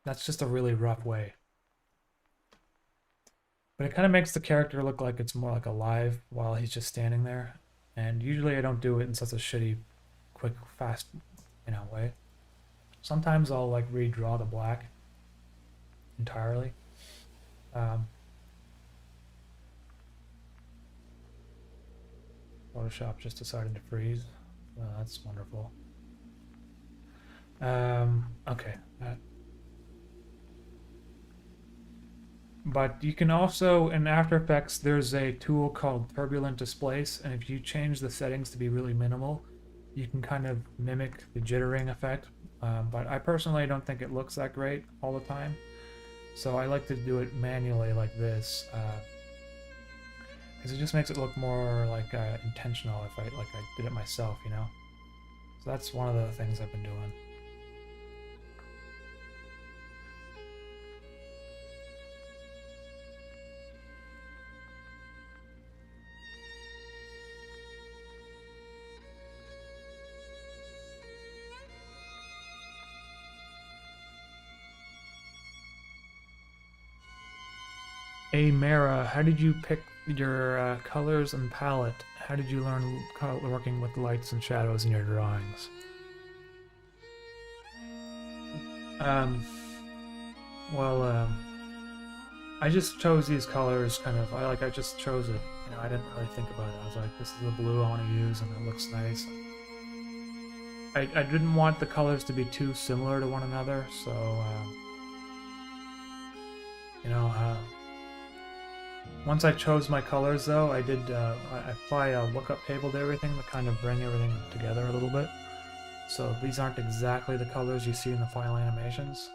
that's just a really rough way. But it kind of makes the character look like it's more like alive while he's just standing there. And usually I don't do it in such a shitty, quick, fast, way. Sometimes I'll like redraw the black entirely. Photoshop just decided to freeze. Well, that's wonderful. Okay. But you can also, in After Effects, there's a tool called Turbulent Displace, and if you change the settings to be really minimal, you can kind of mimic the jittering effect. But I personally don't think it looks that great all the time. So I like to do it manually like this, because it just makes it look more like intentional if I did it myself, you know. So that's one of the things I've been doing. Hey Mara, how did you pick your colors and palette? How did you learn working with lights and shadows in your drawings? Um, well, I just chose these colors kind of, I just chose it. You know, I didn't really think about it. I was like, this is the blue I want to use and it looks nice. I didn't want the colors to be too similar to one another, so, you know, once I chose my colors, though, I apply a lookup table to everything to kind of bring everything together a little bit. So these aren't exactly the colors you see in the final animations.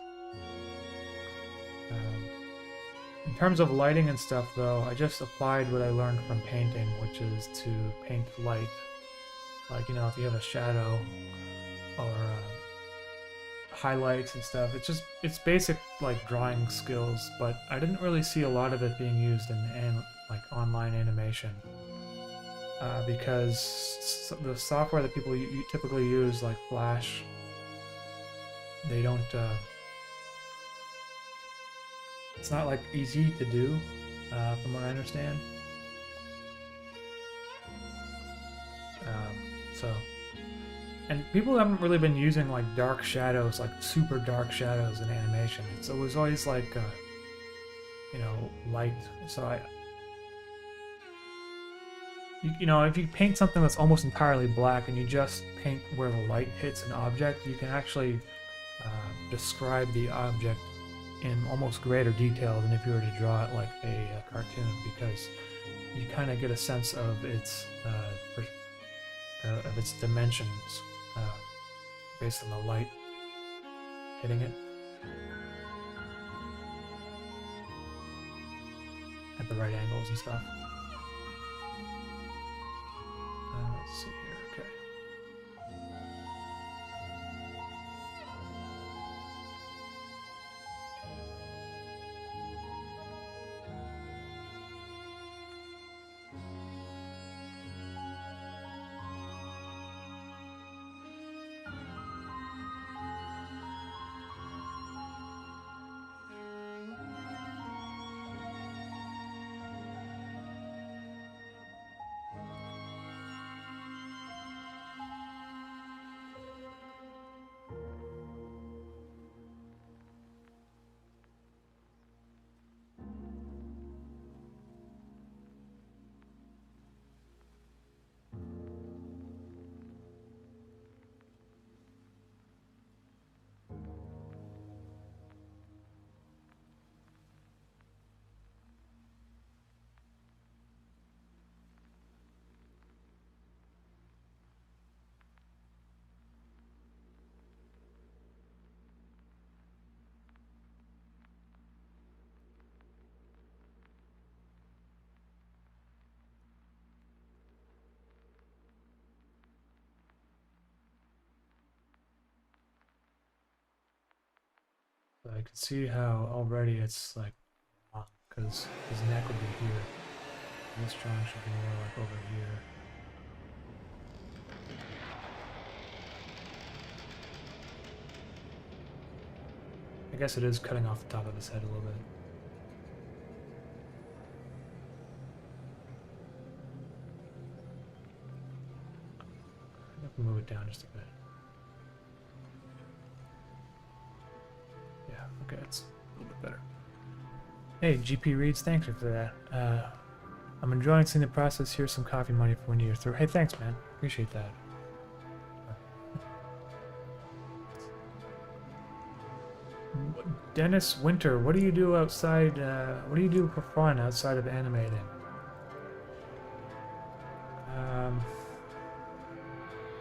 In terms of lighting and stuff, though, I just applied what I learned from painting, which is to paint light. Like, you know, if you have a shadow or highlights and stuff. It's basic like drawing skills, but I didn't really see a lot of it being used in like online animation because the software that people typically use, like Flash, they don't. It's not like easy to do, from what I understand. So. And people haven't really been using like dark shadows, like super dark shadows in animation. So it was always like, you know, light. So you know, if you paint something that's almost entirely black and you just paint where the light hits an object, you can actually describe the object in almost greater detail than if you were to draw it like a cartoon, because you kind of get a sense of its dimensions. Based on the light hitting it at the right angles and stuff. Let's see here, okay. So I can see how already it's like wrong, because his neck would be here. This drawing should be more like over here. I guess it is cutting off the top of his head a little bit. I have to move it down just a bit. Yeah, okay, it's a little bit better. Hey, GP Reads, thanks for that. I'm enjoying seeing the process. Here's some coffee money for when you're through. Hey, thanks, man. Appreciate that. Dennis Winter, what do you do outside? What do you do for fun outside of animating?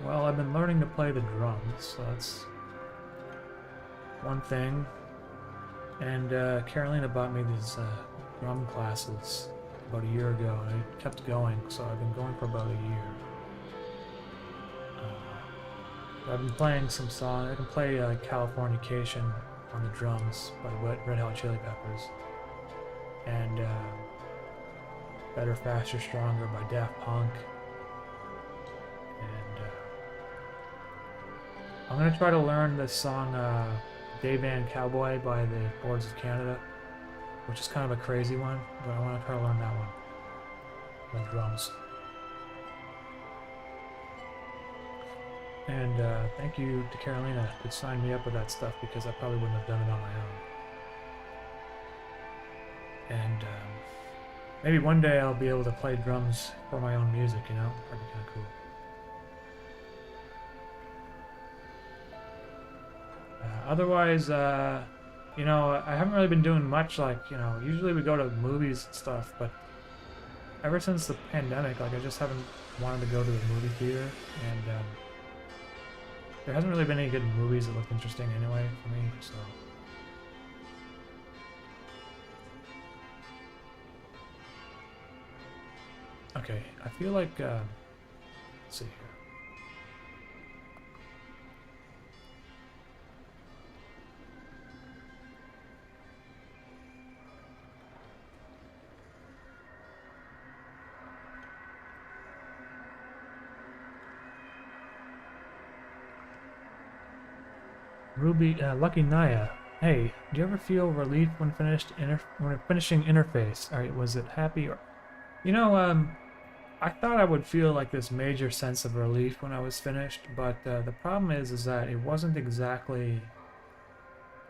Well, I've been learning to play the drums, so that's one thing. And Carolina bought me these drum classes about a year ago, and I kept going, so I've been going for about a year. I've been playing some songs. I can play Californication on the drums by Red Hot Chili Peppers, and Better, Faster, Stronger by Daft Punk. And I'm going to try to learn this song, Day Van Cowboy by the Boards of Canada, which is kind of a crazy one, but I want to try to learn that one with drums. And thank you to Carolina who signed me up with that stuff, because I probably wouldn't have done it on my own. And maybe one day I'll be able to play drums for my own music, you know? That'd be kind of cool. Otherwise, you know, I haven't really been doing much. Like, you know, usually we go to movies and stuff, but ever since the pandemic, like, I just haven't wanted to go to the movie theater, and there hasn't really been any good movies that look interesting anyway for me, so. Okay, I feel like, let's see here. Lucky Naya. Hey, do you ever feel relief when finishing interface? Alright, was it happy or... You know, I thought I would feel like this major sense of relief when I was finished, but the problem is that it wasn't exactly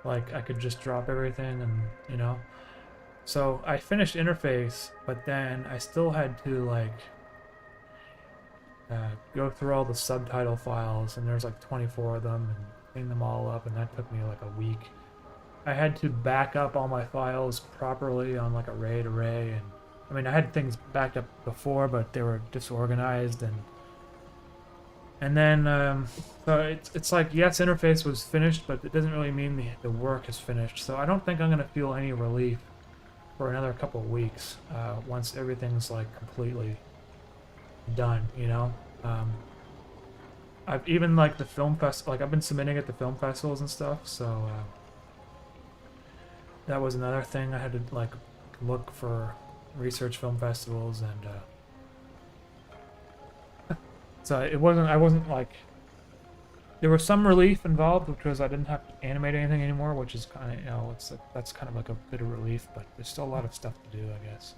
like I could just drop everything and, you know. So I finished interface, but then I still had to like go through all the subtitle files, and there's like 24 of them, and clean them all up, and that took me like a week. I had to back up all my files properly on like a RAID array, and I mean, I had things backed up before, but they were disorganized, and then so it's like, yes, interface was finished, but it doesn't really mean the work is finished. So I don't think I'm gonna feel any relief for another couple of weeks once everything's like completely done, you know. I've even like the film fest, like I've been submitting at the film festivals and stuff, so that was another thing. I had to like look for research film festivals, and so I wasn't like, there was some relief involved because I didn't have to animate anything anymore, which is kind of, you know, that's kind of like a bit of relief, but there's still a lot of stuff to do, I guess.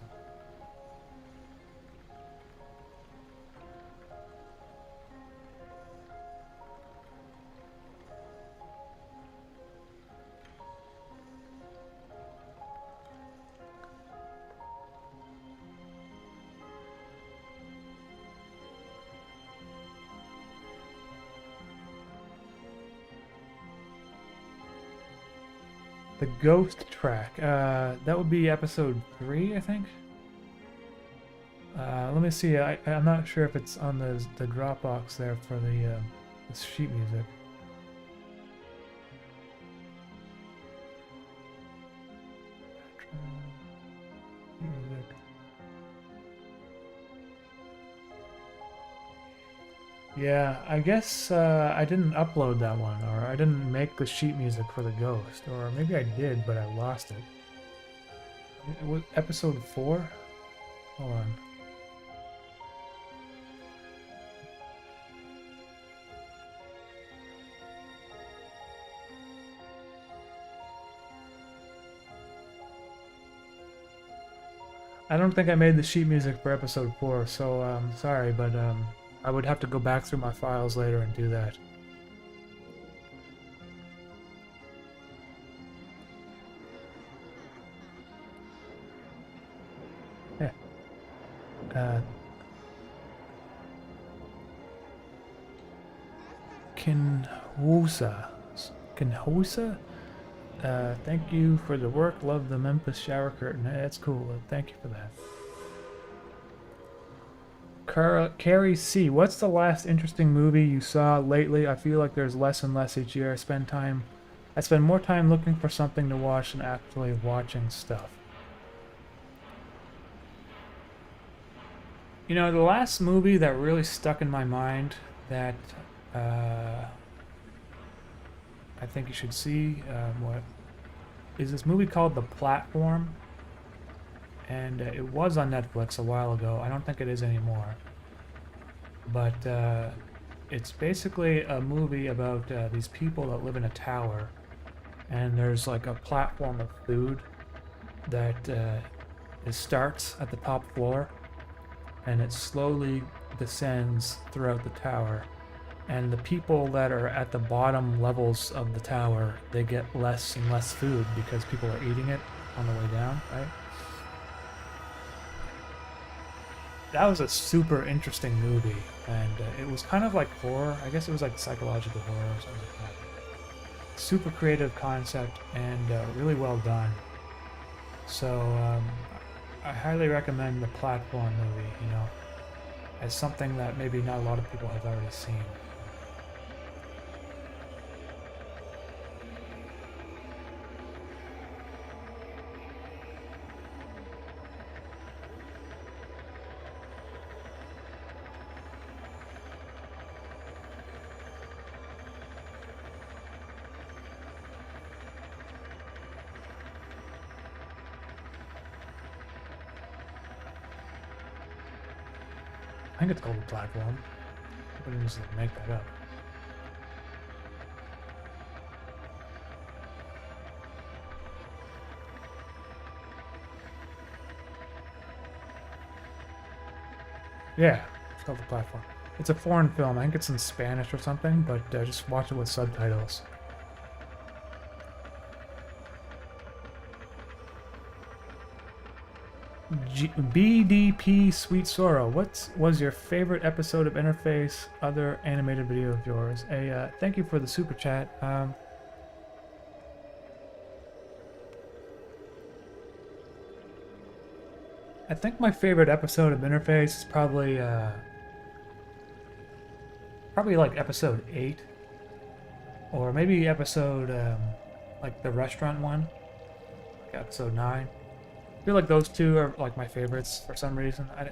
The ghost track, that would be episode 3, I think. Let me see, I'm not sure if it's on the Dropbox there for the sheet music. Yeah, I guess I didn't upload that one, or I didn't make the sheet music for the ghost, or maybe I did, but I lost it. It was episode 4? Hold on. I don't think I made the sheet music for episode 4, so sorry, but I would have to go back through my files later and do that. Yeah. Kinhosa? Thank you for the work. Love the Memphis shower curtain. That's cool. Thank you for that. Carrie C. What's the last interesting movie you saw lately? I feel like there's less and less each year. I spend time I spend more time looking for something to watch than actually watching stuff. You know, the last movie that really stuck in my mind that I think you should see what is this movie called The Platform, and it was on Netflix a while ago. I don't think it is anymore, but it's basically a movie about these people that live in a tower, and there's like a platform of food that it starts at the top floor, and it slowly descends throughout the tower. And the people that are at the bottom levels of the tower, they get less and less food because people are eating it on the way down, right? That was a super interesting movie, and it was kind of like horror. I guess it was like psychological horror or something like that. Super creative concept and really well done. So I highly recommend the Platform movie, you know, as something that maybe not a lot of people have already seen. I think it's called The Platform. I didn't just make that up. Yeah, it's called The Platform. It's a foreign film. I think it's in Spanish or something, but just watch it with subtitles. BDP Sweet Sorrow. What was your favorite episode of Interface? Other animated video of yours? Thank you for the super chat. I think my favorite episode of Interface is probably like episode 8, or maybe episode like the restaurant one, like episode 9. I feel like those two are like my favorites for some reason. I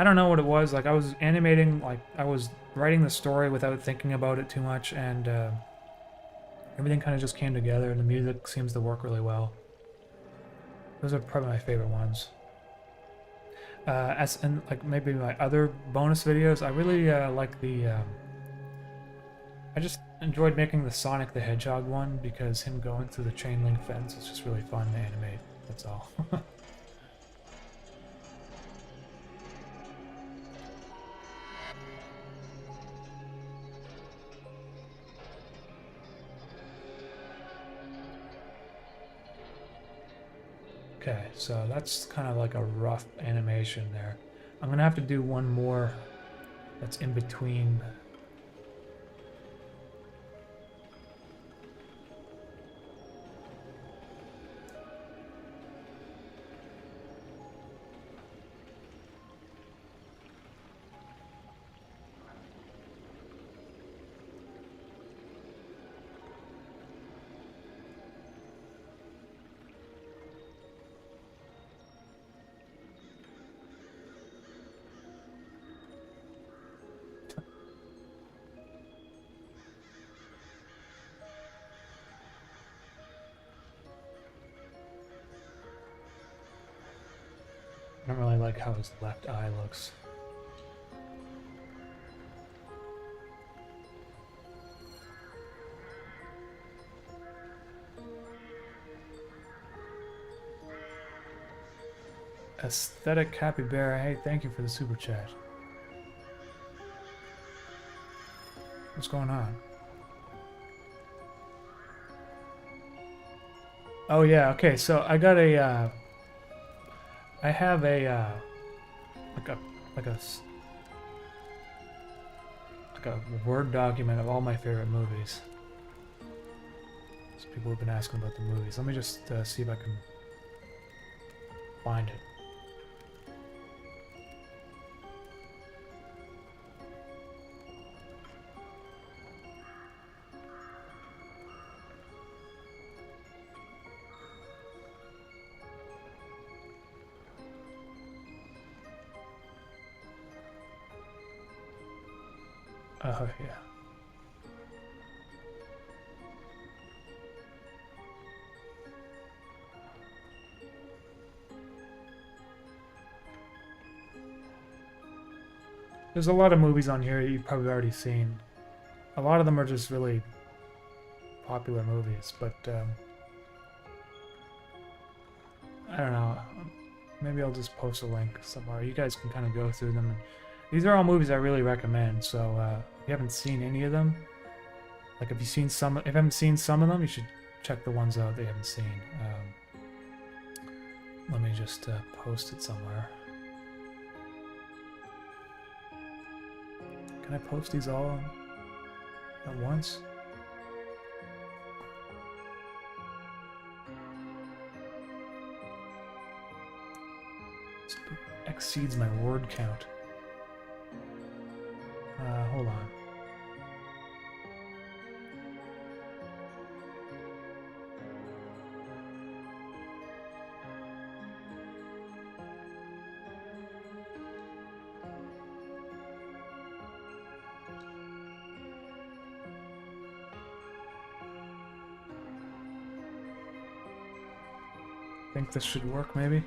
don't know what it was. Like I was animating, like I was writing the story without thinking about it too much, and everything kind of just came together, and the music seems to work really well. Those are probably my favorite ones. And like maybe my other bonus videos, I really like the. I just enjoyed making the Sonic the Hedgehog one because him going through the chain link fence is just really fun to animate. That's all. Okay, so that's kind of like a rough animation there. I'm gonna have to do one more that's in between. I don't really like how his left eye looks. Aesthetic Capybara, hey, thank you for the super chat. What's going on? Oh yeah, okay, so I got a, I have a, like a, like a, like a Word document of all my favorite movies. So people have been asking about the movies. Let me just see if I can find it. Oh, yeah. There's a lot of movies on here you've probably already seen. A lot of them are just really popular movies, but I don't know. Maybe I'll just post a link somewhere. You guys can kind of go through them. These are all movies I really recommend. So if you haven't seen any of them, like if you haven't seen some of them, you should check the ones out that you haven't seen. Let me just post it somewhere. Can I post these all at once? Exceeds my word count. Hold on. I think this should work, maybe.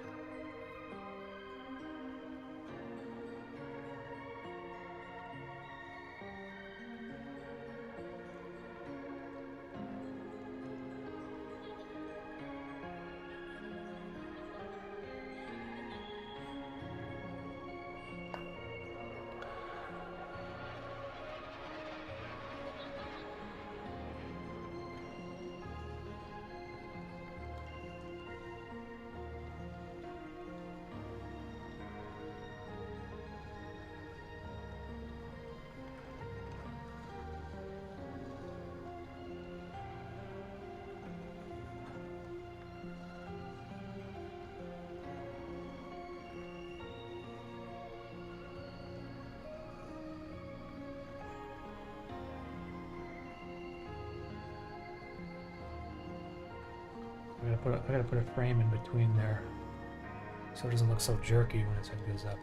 I gotta put a frame in between there so it doesn't look so jerky when its head goes up.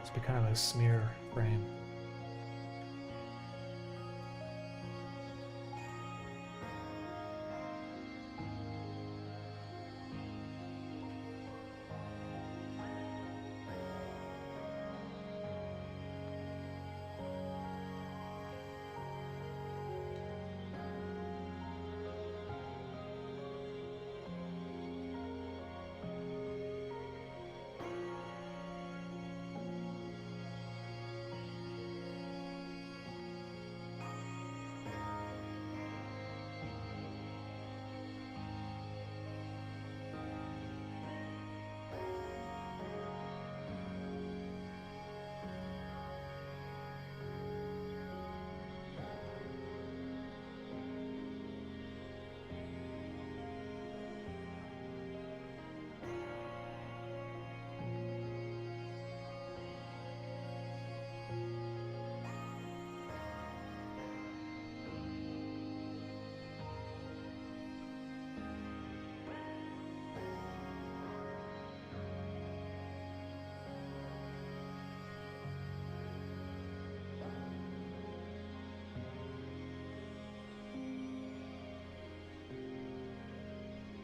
It's be kind of a smear frame.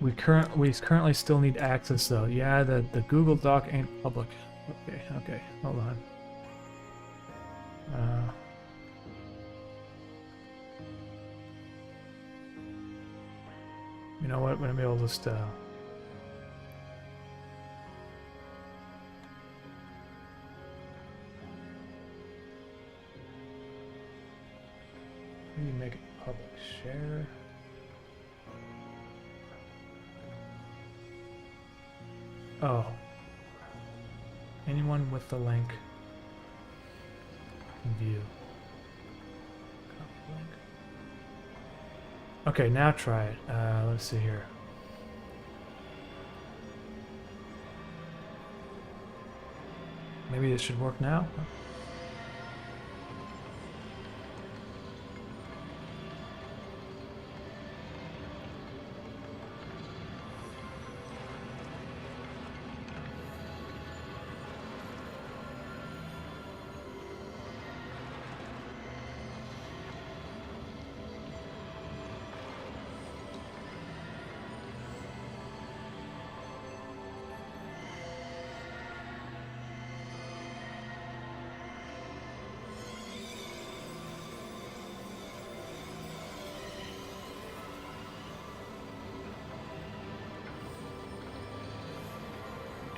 We currently still need access though. Yeah, the Google Doc ain't public. Okay, hold on. You know what? Maybe I'll just how do you make it public? Share. Oh. Anyone with the link can view. Copy link. Okay, now try it. Let's see here. Maybe this should work now?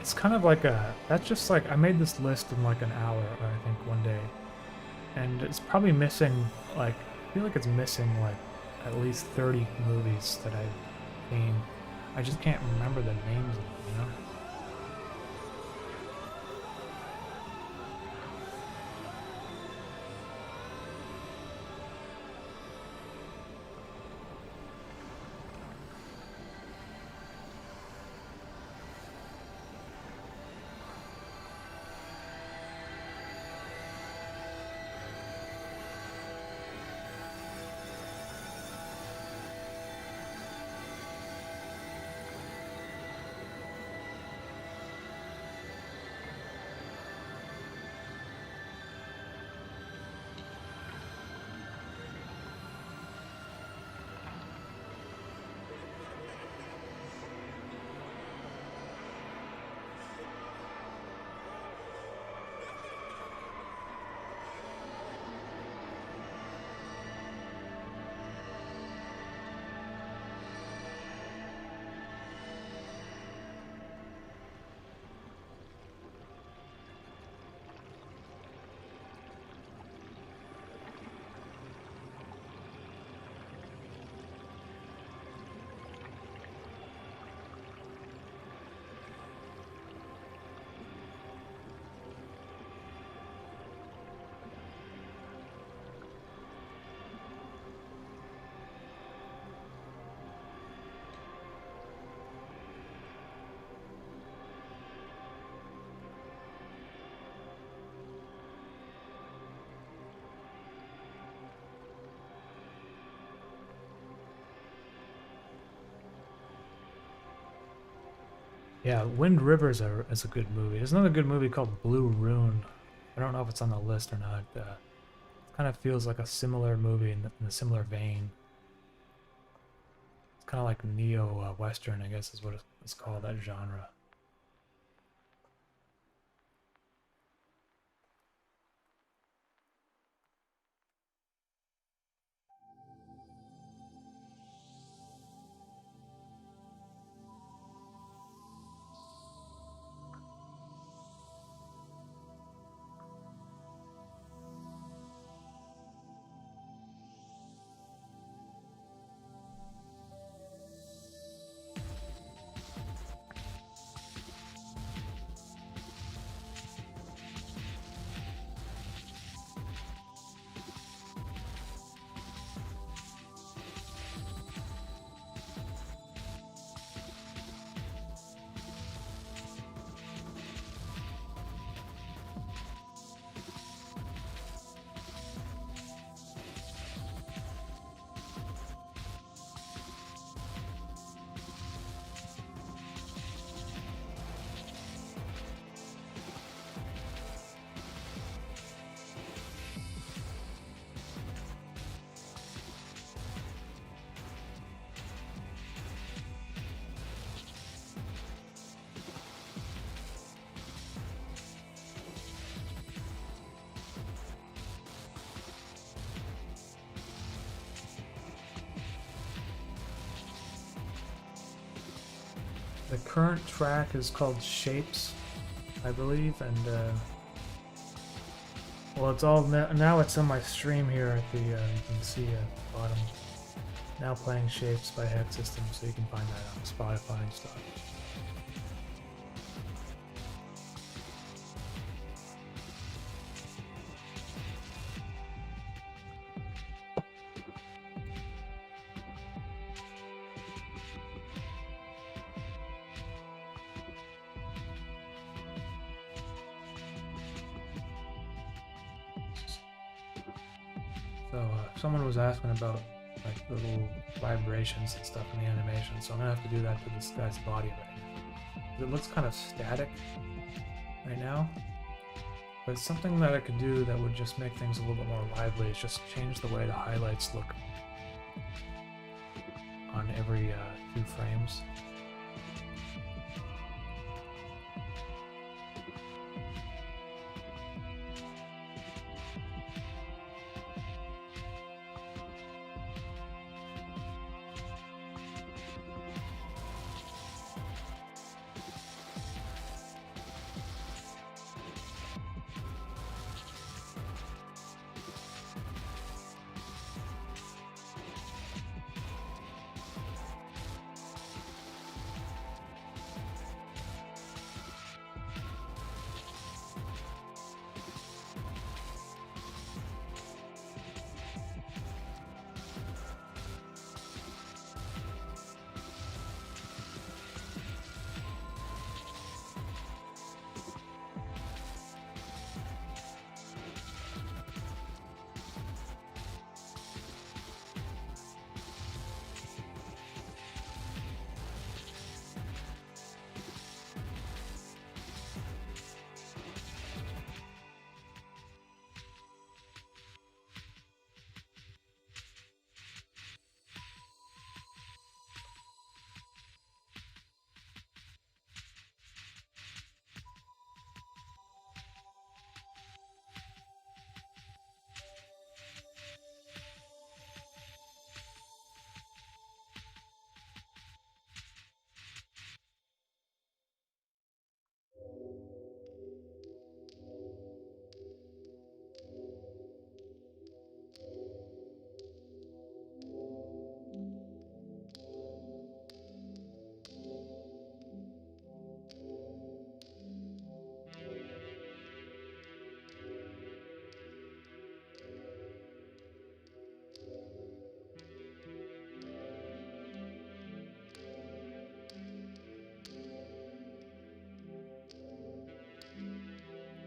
It's kind of like that's just like, I made this list in like an hour, I think, one day. And it's probably missing, like, I feel like it's missing like at least 30 movies that I've seen. I just can't remember the names of them, you know? Yeah, Wind River is a good movie. There's another good movie called Blue Ruin. I don't know if it's on the list or not. It kind of feels like a similar movie in a similar vein. It's kind of like neo-western, I guess is what it's called, that genre. The current track is called Shapes, I believe, and well, it's all now it's on my stream here at the you can see at the bottom. Now playing Shapes by Head System, so you can find that on Spotify and stuff. So someone was asking about like the little vibrations and stuff in the animation, so I'm gonna have to do that to this guy's body right now. It looks kind of static right now, but it's something that I could do that would just make things a little bit more lively. Is just change the way the highlights look on every 2 frames.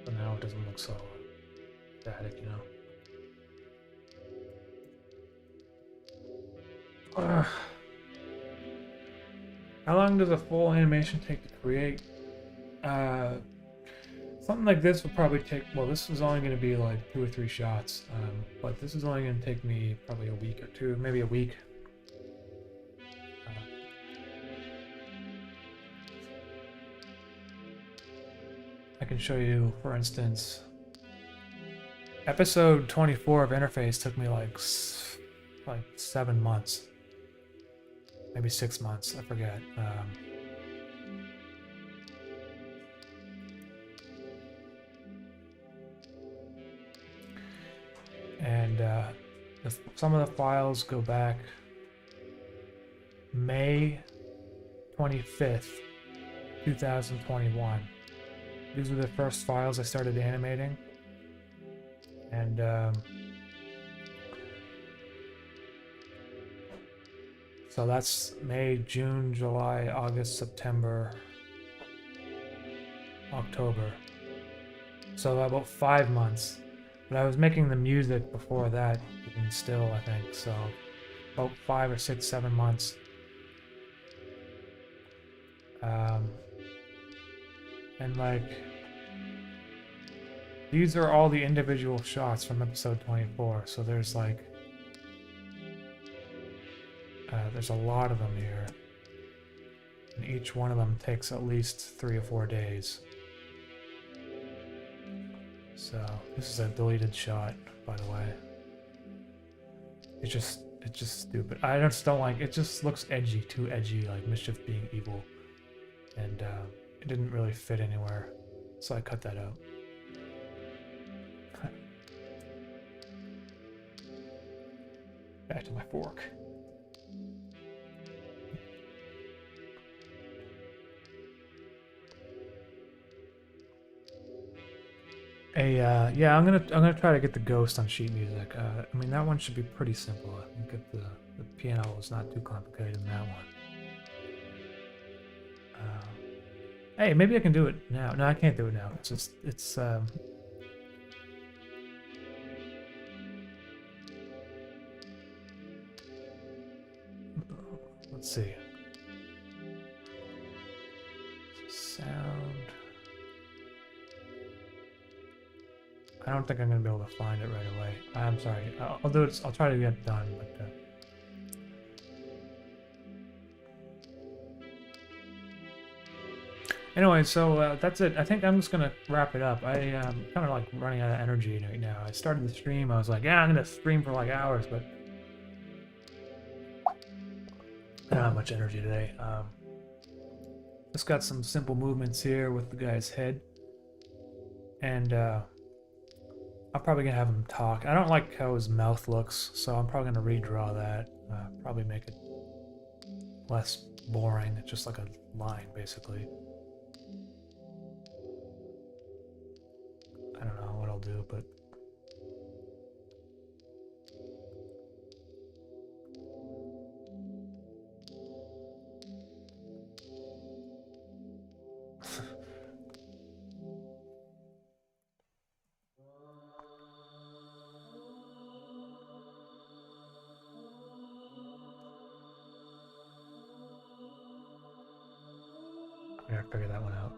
But now it doesn't look so static, you know. How long does a full animation take to create? Something like this would probably take, well, this is only going to be like 2 or 3 shots, but this is only going to take me probably a week or 2, maybe a week. I can show you, for instance, episode 24 of Interface took me like 7 months, maybe 6 months, I forget. And some of the files go back May 25th, 2021. These were the first files I started animating. And so that's May, June, July, August, September, October. So about 5 months. But I was making the music before that, even still, I think. So about 5 or 6, 7 months. And like, these are all the individual shots from episode 24. So there's like, there's a lot of them here. And each one of them takes at least 3 or 4 days. So this is a deleted shot, by the way. It's just stupid. I just don't like it. Just looks edgy, too edgy, like Mischief being evil, and it didn't really fit anywhere, so I cut that out. Back to my fork. Yeah, I'm gonna try to get the ghost on sheet music. I mean, that one should be pretty simple. I think the piano is not too complicated in that one. Hey, maybe I can do it now. No, I can't do it now. Let's see. Sound. I don't think I'm gonna be able to find it right away. I'm sorry. I'll do it. I'll try to get it done, but. Anyway, so that's it. I think I'm just gonna wrap it up. I'm kind of like running out of energy right now. I started the stream. I was like, yeah, I'm gonna stream for like hours, but I don't have much energy today. Just got some simple movements here with the guy's head, and I'm probably gonna have him talk. I don't like how his mouth looks, so I'm probably gonna redraw that. Probably make it less boring. It's just like a line, basically. I don't know what I'll do, but I gotta figure that one out.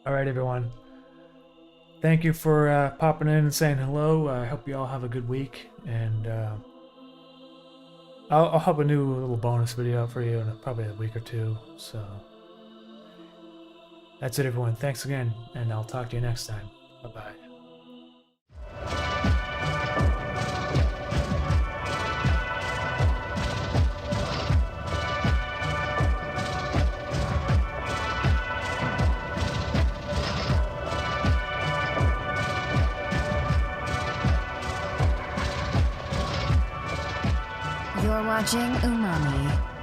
All right, everyone. Thank you for popping in and saying hello. I hope you all have a good week, and I'll have a new little bonus video for you in probably a week or two. So that's it, everyone. Thanks again, and I'll talk to you next time. Bye-bye. You're watching UMAMI.